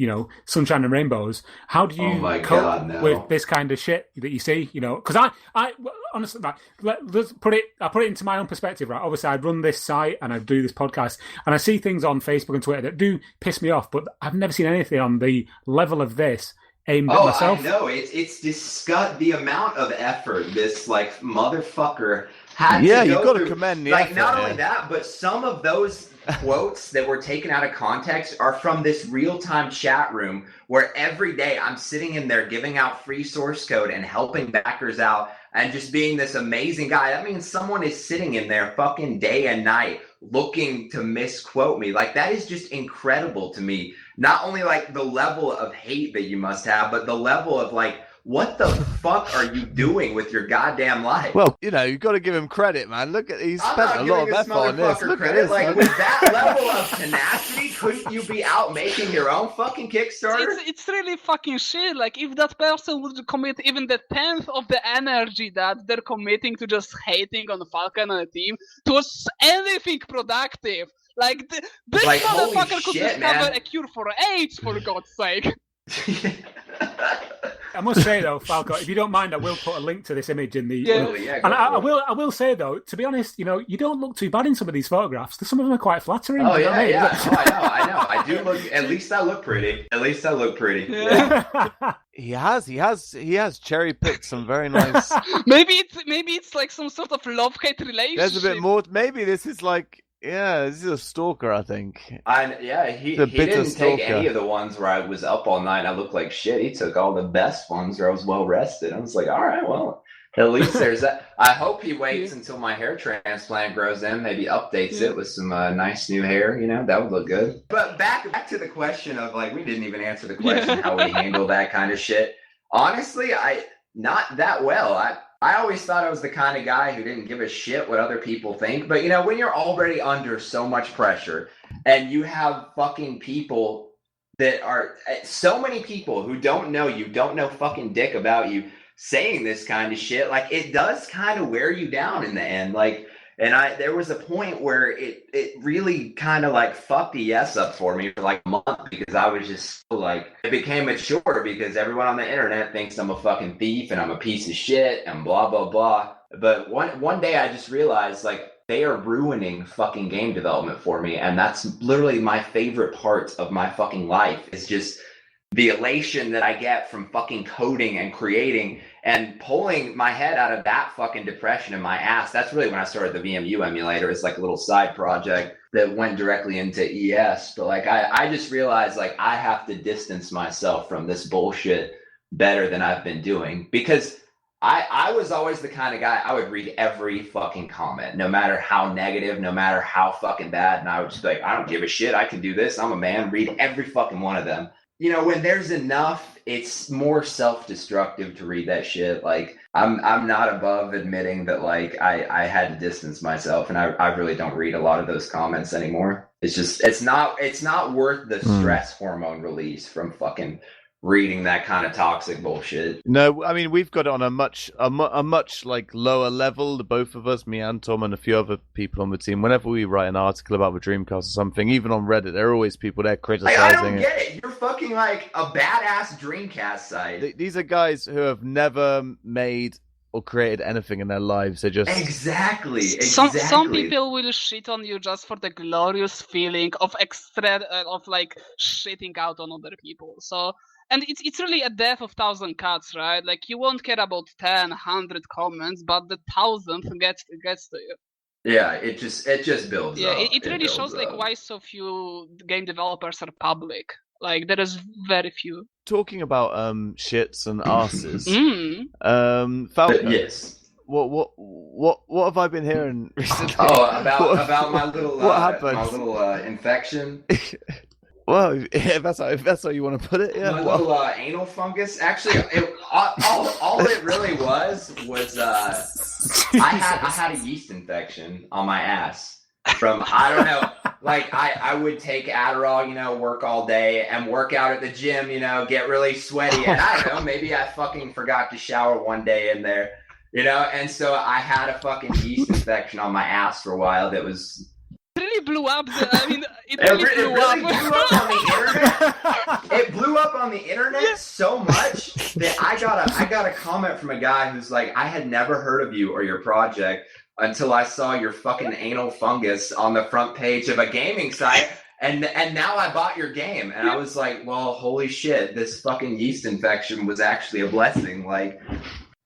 sunshine and rainbows. How do you cope with this kind of shit that you see? Because I honestly, let's put it into my own perspective, right? Obviously I run this site and I do this podcast and I see things on Facebook and Twitter that do piss me off, but I've never seen anything on the level of this aimed at myself. I know, it's disgust the amount of effort this motherfucker had to go you got to commend the effort. Not only that, but some of those quotes that were taken out of context are from this real-time chat room where every day I'm sitting in there giving out free source code and helping backers out and just being this amazing guy. That means someone is sitting in there fucking day and night looking to misquote me. Like, that is just incredible to me. Not only the level of hate that you must have, but the level of what the fuck are you doing with your goddamn life? Well, you got to give him credit, man. Look at, he's spent a lot of effort on this. Look at this. With that level of tenacity, couldn't you be out making your own fucking Kickstarter? It's really fucking shit. If that person would commit even the 10th of the energy that they're committing to just hating on Falco and the team towards anything productive. This motherfucker could discover a cure for AIDS, for God's sake. I must say though, Falco, if you don't mind, I will put a link to this image in the. And I will say though, to be honest, you don't look too bad in some of these photographs. Some of them are quite flattering. Oh yeah, I know. I do look. At least I look pretty. Yeah. He has cherry picked some very nice. maybe it's like some sort of love-hate relationship. There's a bit more. Maybe this is this is a stalker, I think. He didn't take any of the ones where I was up all night and I looked like shit. He took all the best ones where I was well rested. I was like, all right, well, at least there's that. I hope he waits until my hair transplant grows in, maybe updates it with some nice new hair. That would look good. But back to the question of we didn't even answer the question how we handle that kind of shit. Honestly, not that well. I always thought I was the kind of guy who didn't give a shit what other people think. But, when you're already under so much pressure and you have fucking people that are so many people who don't know you, don't know fucking dick about you saying this kind of shit, it does kind of wear you down in the end. There was a point where it really kind of fucked the yes up for me for a month because I was just it became mature because everyone on the internet thinks I'm a fucking thief and I'm a piece of shit and blah, blah, blah. But one day I just realized they are ruining fucking game development for me. And that's literally my favorite part of my fucking life is just the elation that I get from fucking coding and creating and pulling my head out of that fucking depression in my ass. That's really when I started the VMU emulator. It's a little side project that went directly into ES. But I just realized I have to distance myself from this bullshit better than I've been doing because I was always the kind of guy, I would read every fucking comment, no matter how negative, no matter how fucking bad. And I would just be I don't give a shit. I can do this. I'm a man. Read every fucking one of them. When there's enough, it's more self-destructive to read that shit. I'm not above admitting that I had to distance myself and I really don't read a lot of those comments anymore. It's just it's not worth the stress hormone release from fucking reading that kind of toxic bullshit. No, I mean we've got it on a much like lower level. The both of us, me and Tom, and a few other people on the team. Whenever we write an article about the Dreamcast or something, even on Reddit, there are always people there criticizing I don't get it. You're fucking like a badass Dreamcast site. These are guys who have never made or created anything in their lives. They just exactly. Some people will shit on you just for the glorious feeling of like shitting out on other people. So. And it's really a death of 1,000 cuts, right? Like, you won't care about 10, 100 comments, but the 1,000th gets to you. Yeah, it just builds up. It really shows like why so few game developers are public. Like, there is very few. Talking about shits and asses. Falco, yes. What have I been hearing recently? Oh, about my little what happened? My little infection. Well, if that's how you want to put it, yeah. My little anal fungus. Actually, all it really was I had a yeast infection on my ass from, I don't know, like I would take Adderall, work all day and work out at the gym, get really sweaty, and I don't know, maybe I fucking forgot to shower one day in there, and so I had a fucking yeast infection on my ass for a while that was. Really blew up. It really blew up on the internet. It blew up on the internet so much that I got a comment from a guy who's like, I had never heard of you or your project until I saw your fucking anal fungus on the front page of a gaming site, and now I bought your game, and I was like, well, holy shit, this fucking yeast infection was actually a blessing, like,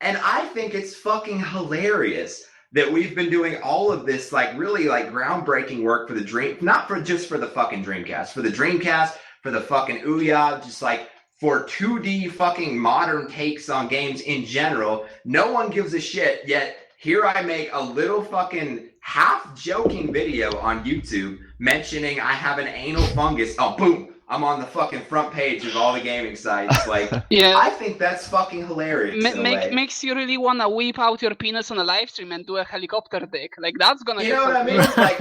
and I think it's fucking hilarious that we've been doing all of this, like, really, like, groundbreaking work for the not just for the fucking Dreamcast, for the Dreamcast, for the fucking Ouya, just, like, for 2D fucking modern takes on games in general. No one gives a shit, yet here I make a little fucking half-joking video on YouTube mentioning I have an anal fungus. Oh, boom! I'm on the fucking front page of all the gaming sites. Like, yeah. I think that's fucking hilarious. Makes you really want to whip out your penis on a live stream and do a helicopter dick. Like, that's gonna. You know what I mean? Like,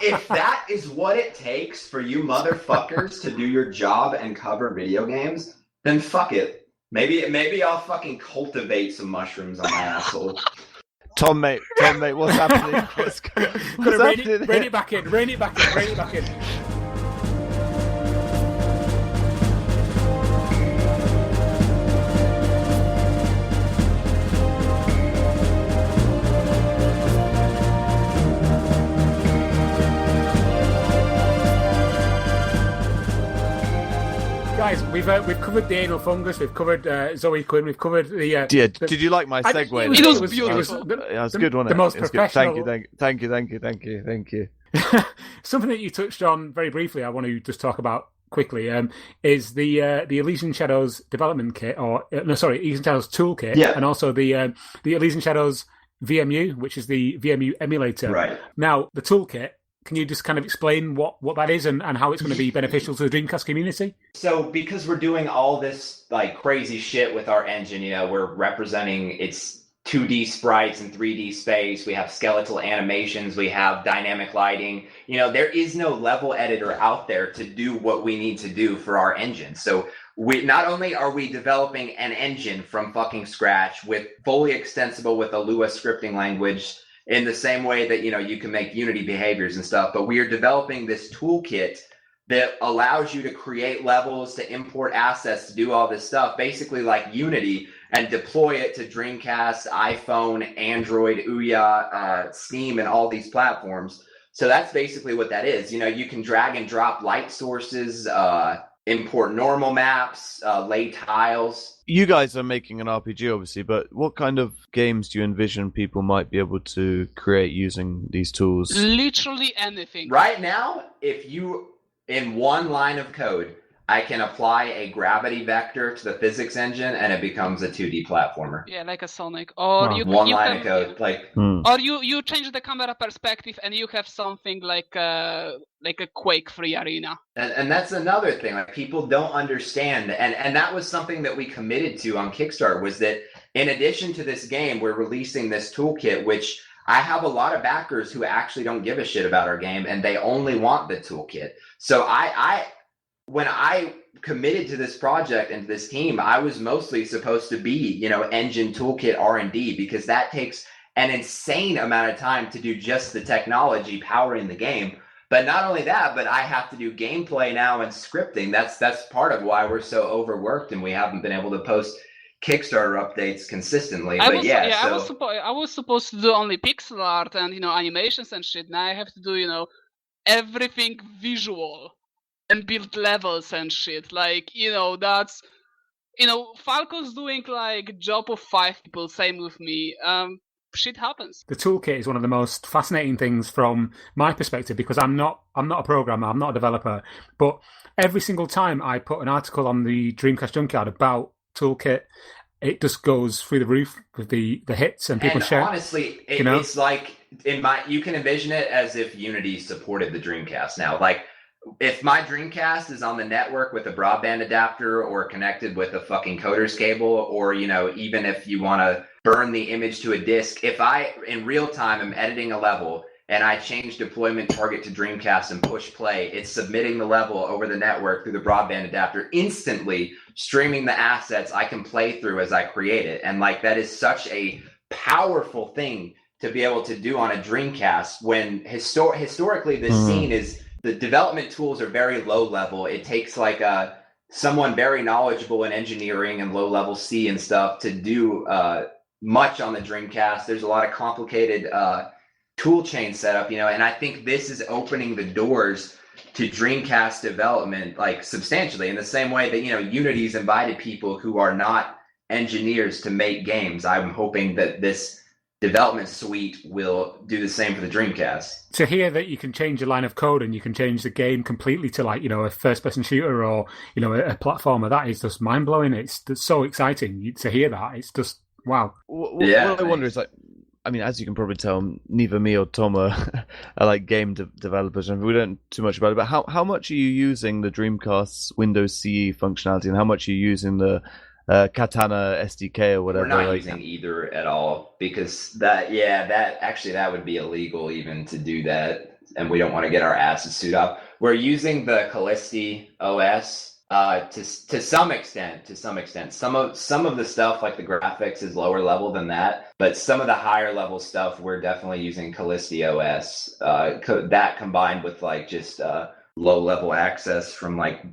if that is what it takes for you motherfuckers to do your job and cover video games, then fuck it. Maybe I'll fucking cultivate some mushrooms on my asshole. Tom, mate, what's happening? What's happening? Rein it back in. Guys, we've covered the anal fungus, we've covered Zoe Quinn, we've covered the... Did you like my segue? It was beautiful. It was good, wasn't it? The most professional... Thank you. Something that you touched on very briefly, I want to just talk about quickly, is the Elysian Shadows development kit, Elysian Shadows Tool Kit, and also the Elysian Shadows VMU, which is the VMU emulator. Right. Now, the toolkit, can you just kind of explain what that is and how it's going to be beneficial to the Dreamcast community? So because we're doing all this like crazy shit with our engine, we're representing its 2D sprites and 3D space. We have skeletal animations. We have dynamic lighting. There is no level editor out there to do what we need to do for our engine. So we not only are we developing an engine from fucking scratch with fully extensible with a Lua scripting language, in the same way that, you can make Unity behaviors and stuff, but we are developing this toolkit that allows you to create levels, to import assets, to do all this stuff, basically like Unity, and deploy it to Dreamcast, iPhone, Android, Ouya, Steam, and all these platforms. So that's basically what that is. You can drag and drop light sources, import normal maps, lay tiles. You guys are making an RPG, obviously, but what kind of games do you envision people might be able to create using these tools? Literally anything. Right now, if you, in one line of code, I can apply a gravity vector to the physics engine and it becomes a 2D platformer. Yeah, like a Sonic. Or one line of code. Or you change the camera perspective and you have something like a Quake-free arena. And that's another thing. Like, people don't understand. And that was something that we committed to on Kickstarter, was that in addition to this game, we're releasing this toolkit, which I have a lot of backers who actually don't give a shit about our game and they only want the toolkit. So when I committed to this project and to this team, I was mostly supposed to be, engine toolkit R&D, because that takes an insane amount of time to do just the technology powering the game. But not only that, but I have to do gameplay now and scripting. That's part of why we're so overworked and we haven't been able to post Kickstarter updates consistently. I was supposed to do only pixel art and animations and shit. Now I have to do everything visual and build levels and shit. Like that's Falco's doing like job of 5 people. Same with me. Shit happens. The toolkit is one of the most fascinating things from my perspective, because I'm not a programmer, I'm not a developer, but every single time I put an article on the Dreamcast Junkyard about toolkit, it just goes through the roof with the hits and people share. Honestly, it's like you can envision it as if Unity supported the Dreamcast now. Like, if my Dreamcast is on the network with a broadband adapter or connected with a fucking coder's cable, or even if you want to burn the image to a disk, if I in real time am editing a level and I change deployment target to Dreamcast and push play, it's submitting the level over the network through the broadband adapter, instantly streaming the assets I can play through as I create it. And like, that is such a powerful thing to be able to do on a Dreamcast, when historically this scene is, the development tools are very low level. It takes like someone very knowledgeable in engineering and low level C and stuff to do much on the Dreamcast. There's a lot of complicated tool chain setup, and I think this is opening the doors to Dreamcast development like substantially, in the same way that Unity's invited people who are not engineers to make games. I'm hoping that this development suite will do the same for the Dreamcast. To hear that you can change a line of code and you can change the game completely to like a first-person shooter or a platformer, that is just mind-blowing. It's so exciting to hear that. It's just wow. What I wonder is, like, I mean, as you can probably tell, neither me or Tom are like game developers, and we don't know too much about it. But how much are you using the Dreamcast's Windows CE functionality, and how much are you using the Katana SDK or whatever? We're not using either at all, because that would be illegal even to do that, and we don't want to get our asses sued up. We're using the Callisti OS to some extent. Some of the stuff, like the graphics, is lower level than that, but some of the higher level stuff we're definitely using Callisti OS. That combined with like just low level access from like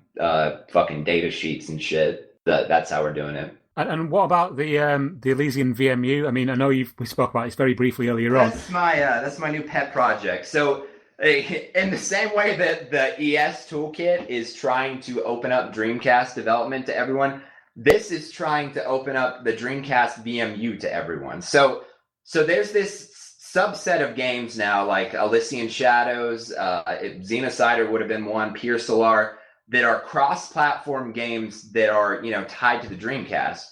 fucking data sheets and shit. That's how we're doing it. And what about the ElysianVMU? I mean, I know we spoke about it very briefly earlier on. That's my new pet project. So in the same way that the ES toolkit is trying to open up Dreamcast development to everyone, this is trying to open up the Dreamcast VMU to everyone. So there's this subset of games now, like Elysian Shadows, Xenocider would have been one, Pier Solar, that are cross-platform games that are, tied to the Dreamcast.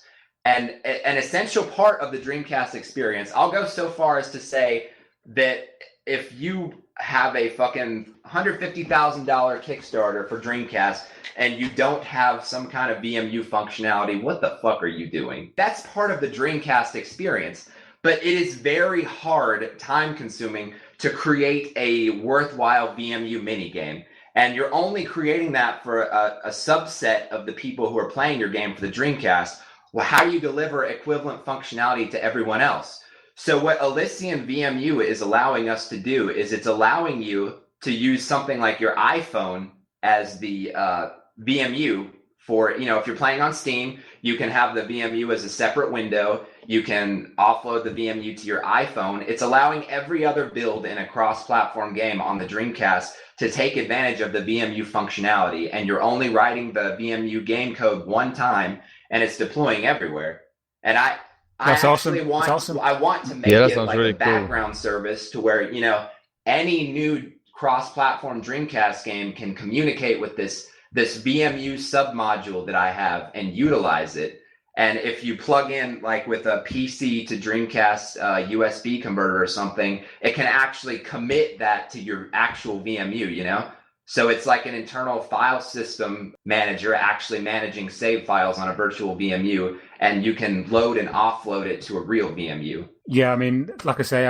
And an essential part of the Dreamcast experience, I'll go so far as to say that if you have a fucking $150,000 Kickstarter for Dreamcast and you don't have some kind of VMU functionality, what the fuck are you doing? That's part of the Dreamcast experience. But it is very hard, time-consuming, to create a worthwhile VMU minigame. And you're only creating that for a subset of the people who are playing your game for the Dreamcast. Well, how do you deliver equivalent functionality to everyone else? So what ElysianVMU is allowing us to do is it's allowing you to use something like your iPhone as the VMU for, if you're playing on Steam, you can have the VMU as a separate window. You can offload the VMU to your iPhone. It's allowing every other build in a cross-platform game on the Dreamcast to take advantage of the VMU functionality, and you're only writing the VMU game code one time, and it's deploying everywhere. And I want to make it like a background service to where any new cross-platform Dreamcast game can communicate with this VMU submodule that I have and utilize it. And if you plug in like with a PC to Dreamcast USB converter or something, it can actually commit that to your actual VMU, So it's like an internal file system manager actually managing save files on a virtual VMU, and you can load and offload it to a real VMU. Yeah, I mean, like I say,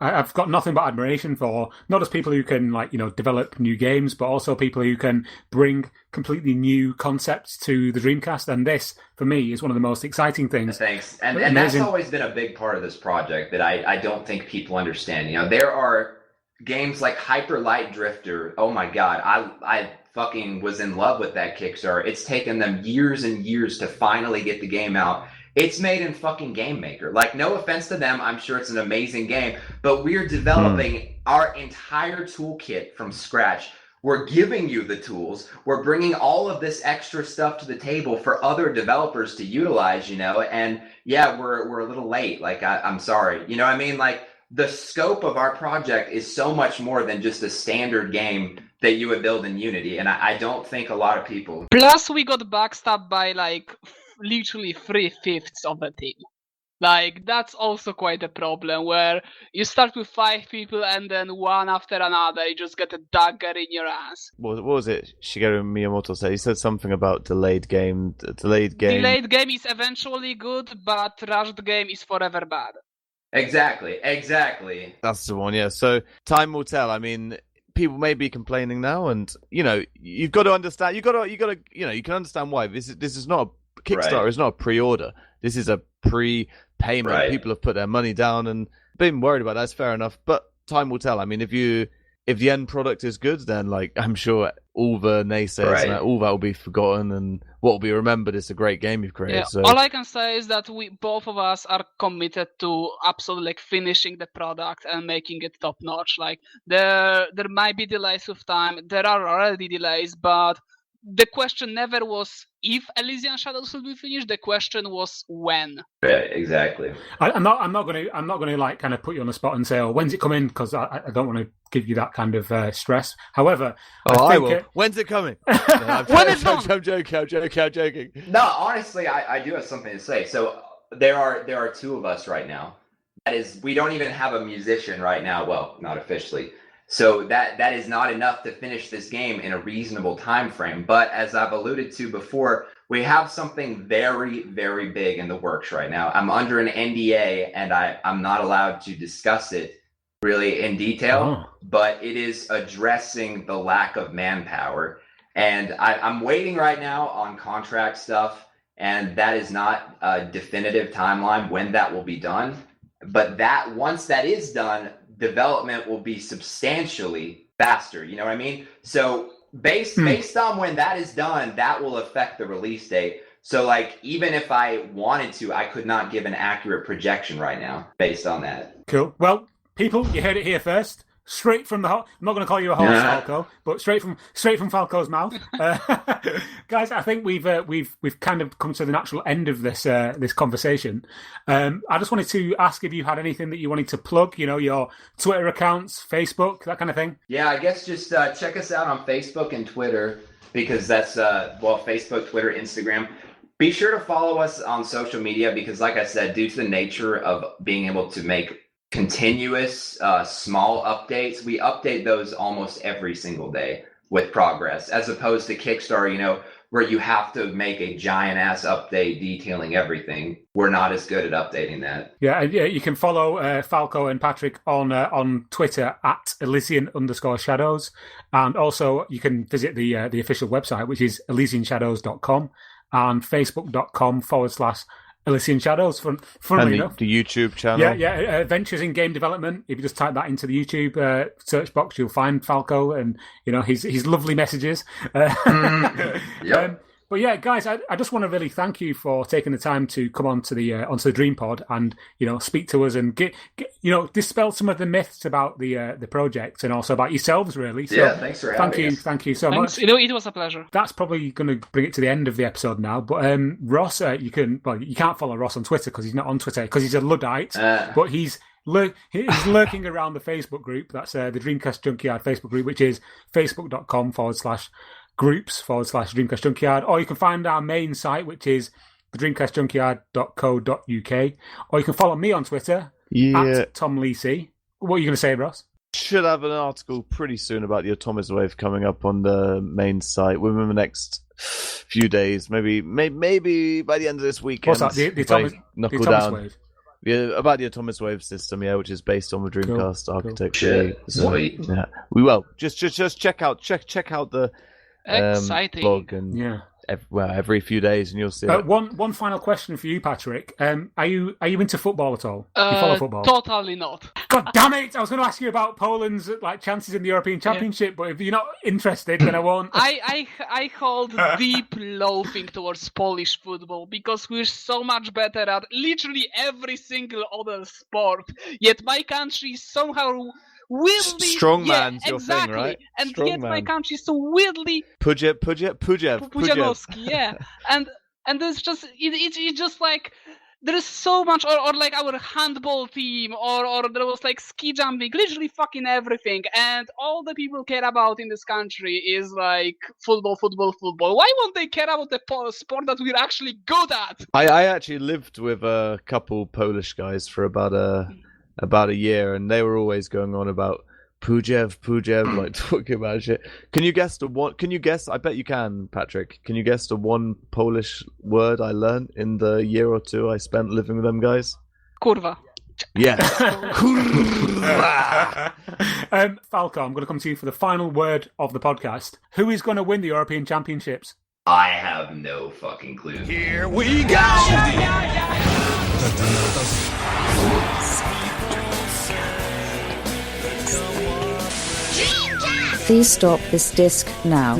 I've got nothing but admiration for not just people who can, like, you know, develop new games, but also people who can bring completely new concepts to the Dreamcast. And this, for me, is one of the most exciting things. Thanks. And that's always been a big part of this project that I don't think people understand. You know, there are games like Hyper Light Drifter. Oh my God, I fucking was in love with that Kickstarter. It's taken them years and years to finally get the game out. It's made in fucking Game Maker. Like, no offense to them, I'm sure it's an amazing game, but we're developing our entire toolkit from scratch. We're giving you the tools. We're bringing all of this extra stuff to the table for other developers to utilize, you know, and yeah, we're a little late. Like, I'm sorry. You know what I mean? Like, the scope of our project is so much more than just a standard game that you would build in Unity, and I don't think a lot of people... Plus, we got backstabbed by, like, literally 3/5 of the team. Like, that's also quite a problem, where you start with 5 people and then one after another, you just get a dagger in your ass. What was it Shigeru Miyamoto said? He said something about delayed game. Delayed game is eventually good, but rushed game is forever bad. Exactly. That's the one, yeah. So, time will tell. I mean, people may be complaining now, and, you know, you've got to understand, you can understand why. This is not a Kickstarter, is not a pre-order. This is a pre-payment. Right. People have put their money down and been worried about that. That's fair enough. But time will tell. I mean, if the end product is good, then, like, I'm sure all the naysayers and all that will be forgotten, and what will be remembered is a great game you've created. Yeah. So. All I can say is that both of us are committed to absolutely, like, finishing the product and making it top notch. Like, there might be delays with time. There are already delays, but the question never was if Elysian Shadows will be finished. The question was when. Yeah, exactly. I'm not going to like kind of put you on the spot and say, "Oh, when's it coming?" Because I don't want to give you that kind of stress. However, I will. When's it coming? I'm joking. No, honestly, I do have something to say. So there are 2 of us right now. That is, we don't even have a musician right now. Well, not officially. So that is not enough to finish this game in a reasonable time frame. But as I've alluded to before, we have something very, very big in the works right now. I'm under an NDA, and I'm not allowed to discuss it really in detail, but it is addressing the lack of manpower. And I'm waiting right now on contract stuff, and that is not a definitive timeline when that will be done. But once that is done, development will be substantially faster. You know what I mean? So based on when that is done, that will affect the release date. So, like, even if I wanted to, I could not give an accurate projection right now based on that. Cool. Well, people, you heard it here first. Straight from the I'm not going to call you a horse, Falco, but straight from Falco's mouth. Guys, I think we've kind of come to the natural end of this conversation. I just wanted to ask if you had anything that you wanted to plug. You know, your Twitter accounts, Facebook, that kind of thing. Yeah, I guess just check us out on Facebook and Twitter, because that's Facebook, Twitter, Instagram. Be sure to follow us on social media, because, like I said, due to the nature of being able to make continuous small updates, we update those almost every single day with progress, as opposed to Kickstarter, you know, where you have to make a giant ass update detailing everything. We're not as good at updating that. Yeah, you can follow Falco and Patryk on Twitter at Elysian_Shadows, and also you can visit the official website, which is ElysianShadows.com, and Facebook.com/Elysian Shadows, funnily enough. The YouTube channel. Yeah, Ventures in Game Development. If you just type that into the YouTube search box, you'll find Falco and, you know, his lovely messages. Yep. But yeah, guys, I just want to really thank you for taking the time to come onto the DreamPod and, you know, speak to us and get dispel some of the myths about the project and also about yourselves, really. So yeah, thanks for having us. Thank you so much. You know, it was a pleasure. That's probably going to bring it to the end of the episode now. But Ross, you can't follow Ross on Twitter because he's not on Twitter because he's a Luddite. But he's lurking around the Facebook group. That's the Dreamcast Junkyard Facebook group, which is facebook.com/groups/Dreamcast Junkyard, or you can find our main site, which is thedreamcastjunkyard.co.uk, or you can follow me on Twitter at Tom Lisi. What are you going to say, Ross? should have an article pretty soon about the Atomic Wave coming up on the main site within the next few days. Maybe by the end of this weekend. What's that? The Atomic Wave? Yeah, about the Atomic Wave system, which is based on the Dreamcast architecture. Cool. Sweet. Yeah, we will just check out the exciting blog and every few days, and you'll see. One final question for you, Patryk. Are you into football at all? Do you follow football? Totally not. God damn it! I was going to ask you about Poland's chances in the European Championship, but if you're not interested, then I won't. I hold deep loathing towards Polish football because we're so much better at literally every single other sport. Yet my country somehow weirdly strongman's your exactly. thing, right? And yet my country is so weirdly Pujanowski, yeah. And there's just it's just like there is so much, or like our handball team, or there was like ski jumping, literally fucking everything, and all the people care about in this country is like football. Why won't they care about the sport that we're actually good at? I actually lived with a couple Polish guys for about a year, and they were always going on about Pujev, like talking about shit. Can you guess I bet you can, Patryk. Can you guess the one Polish word I learned in the year or two I spent living with them guys? Kurwa. Yeah. Kurwa. Falco, I'm going to come to you for the final word of the podcast. Who is going to win the European Championships? I have no fucking clue. Here we go! Please stop this disc now.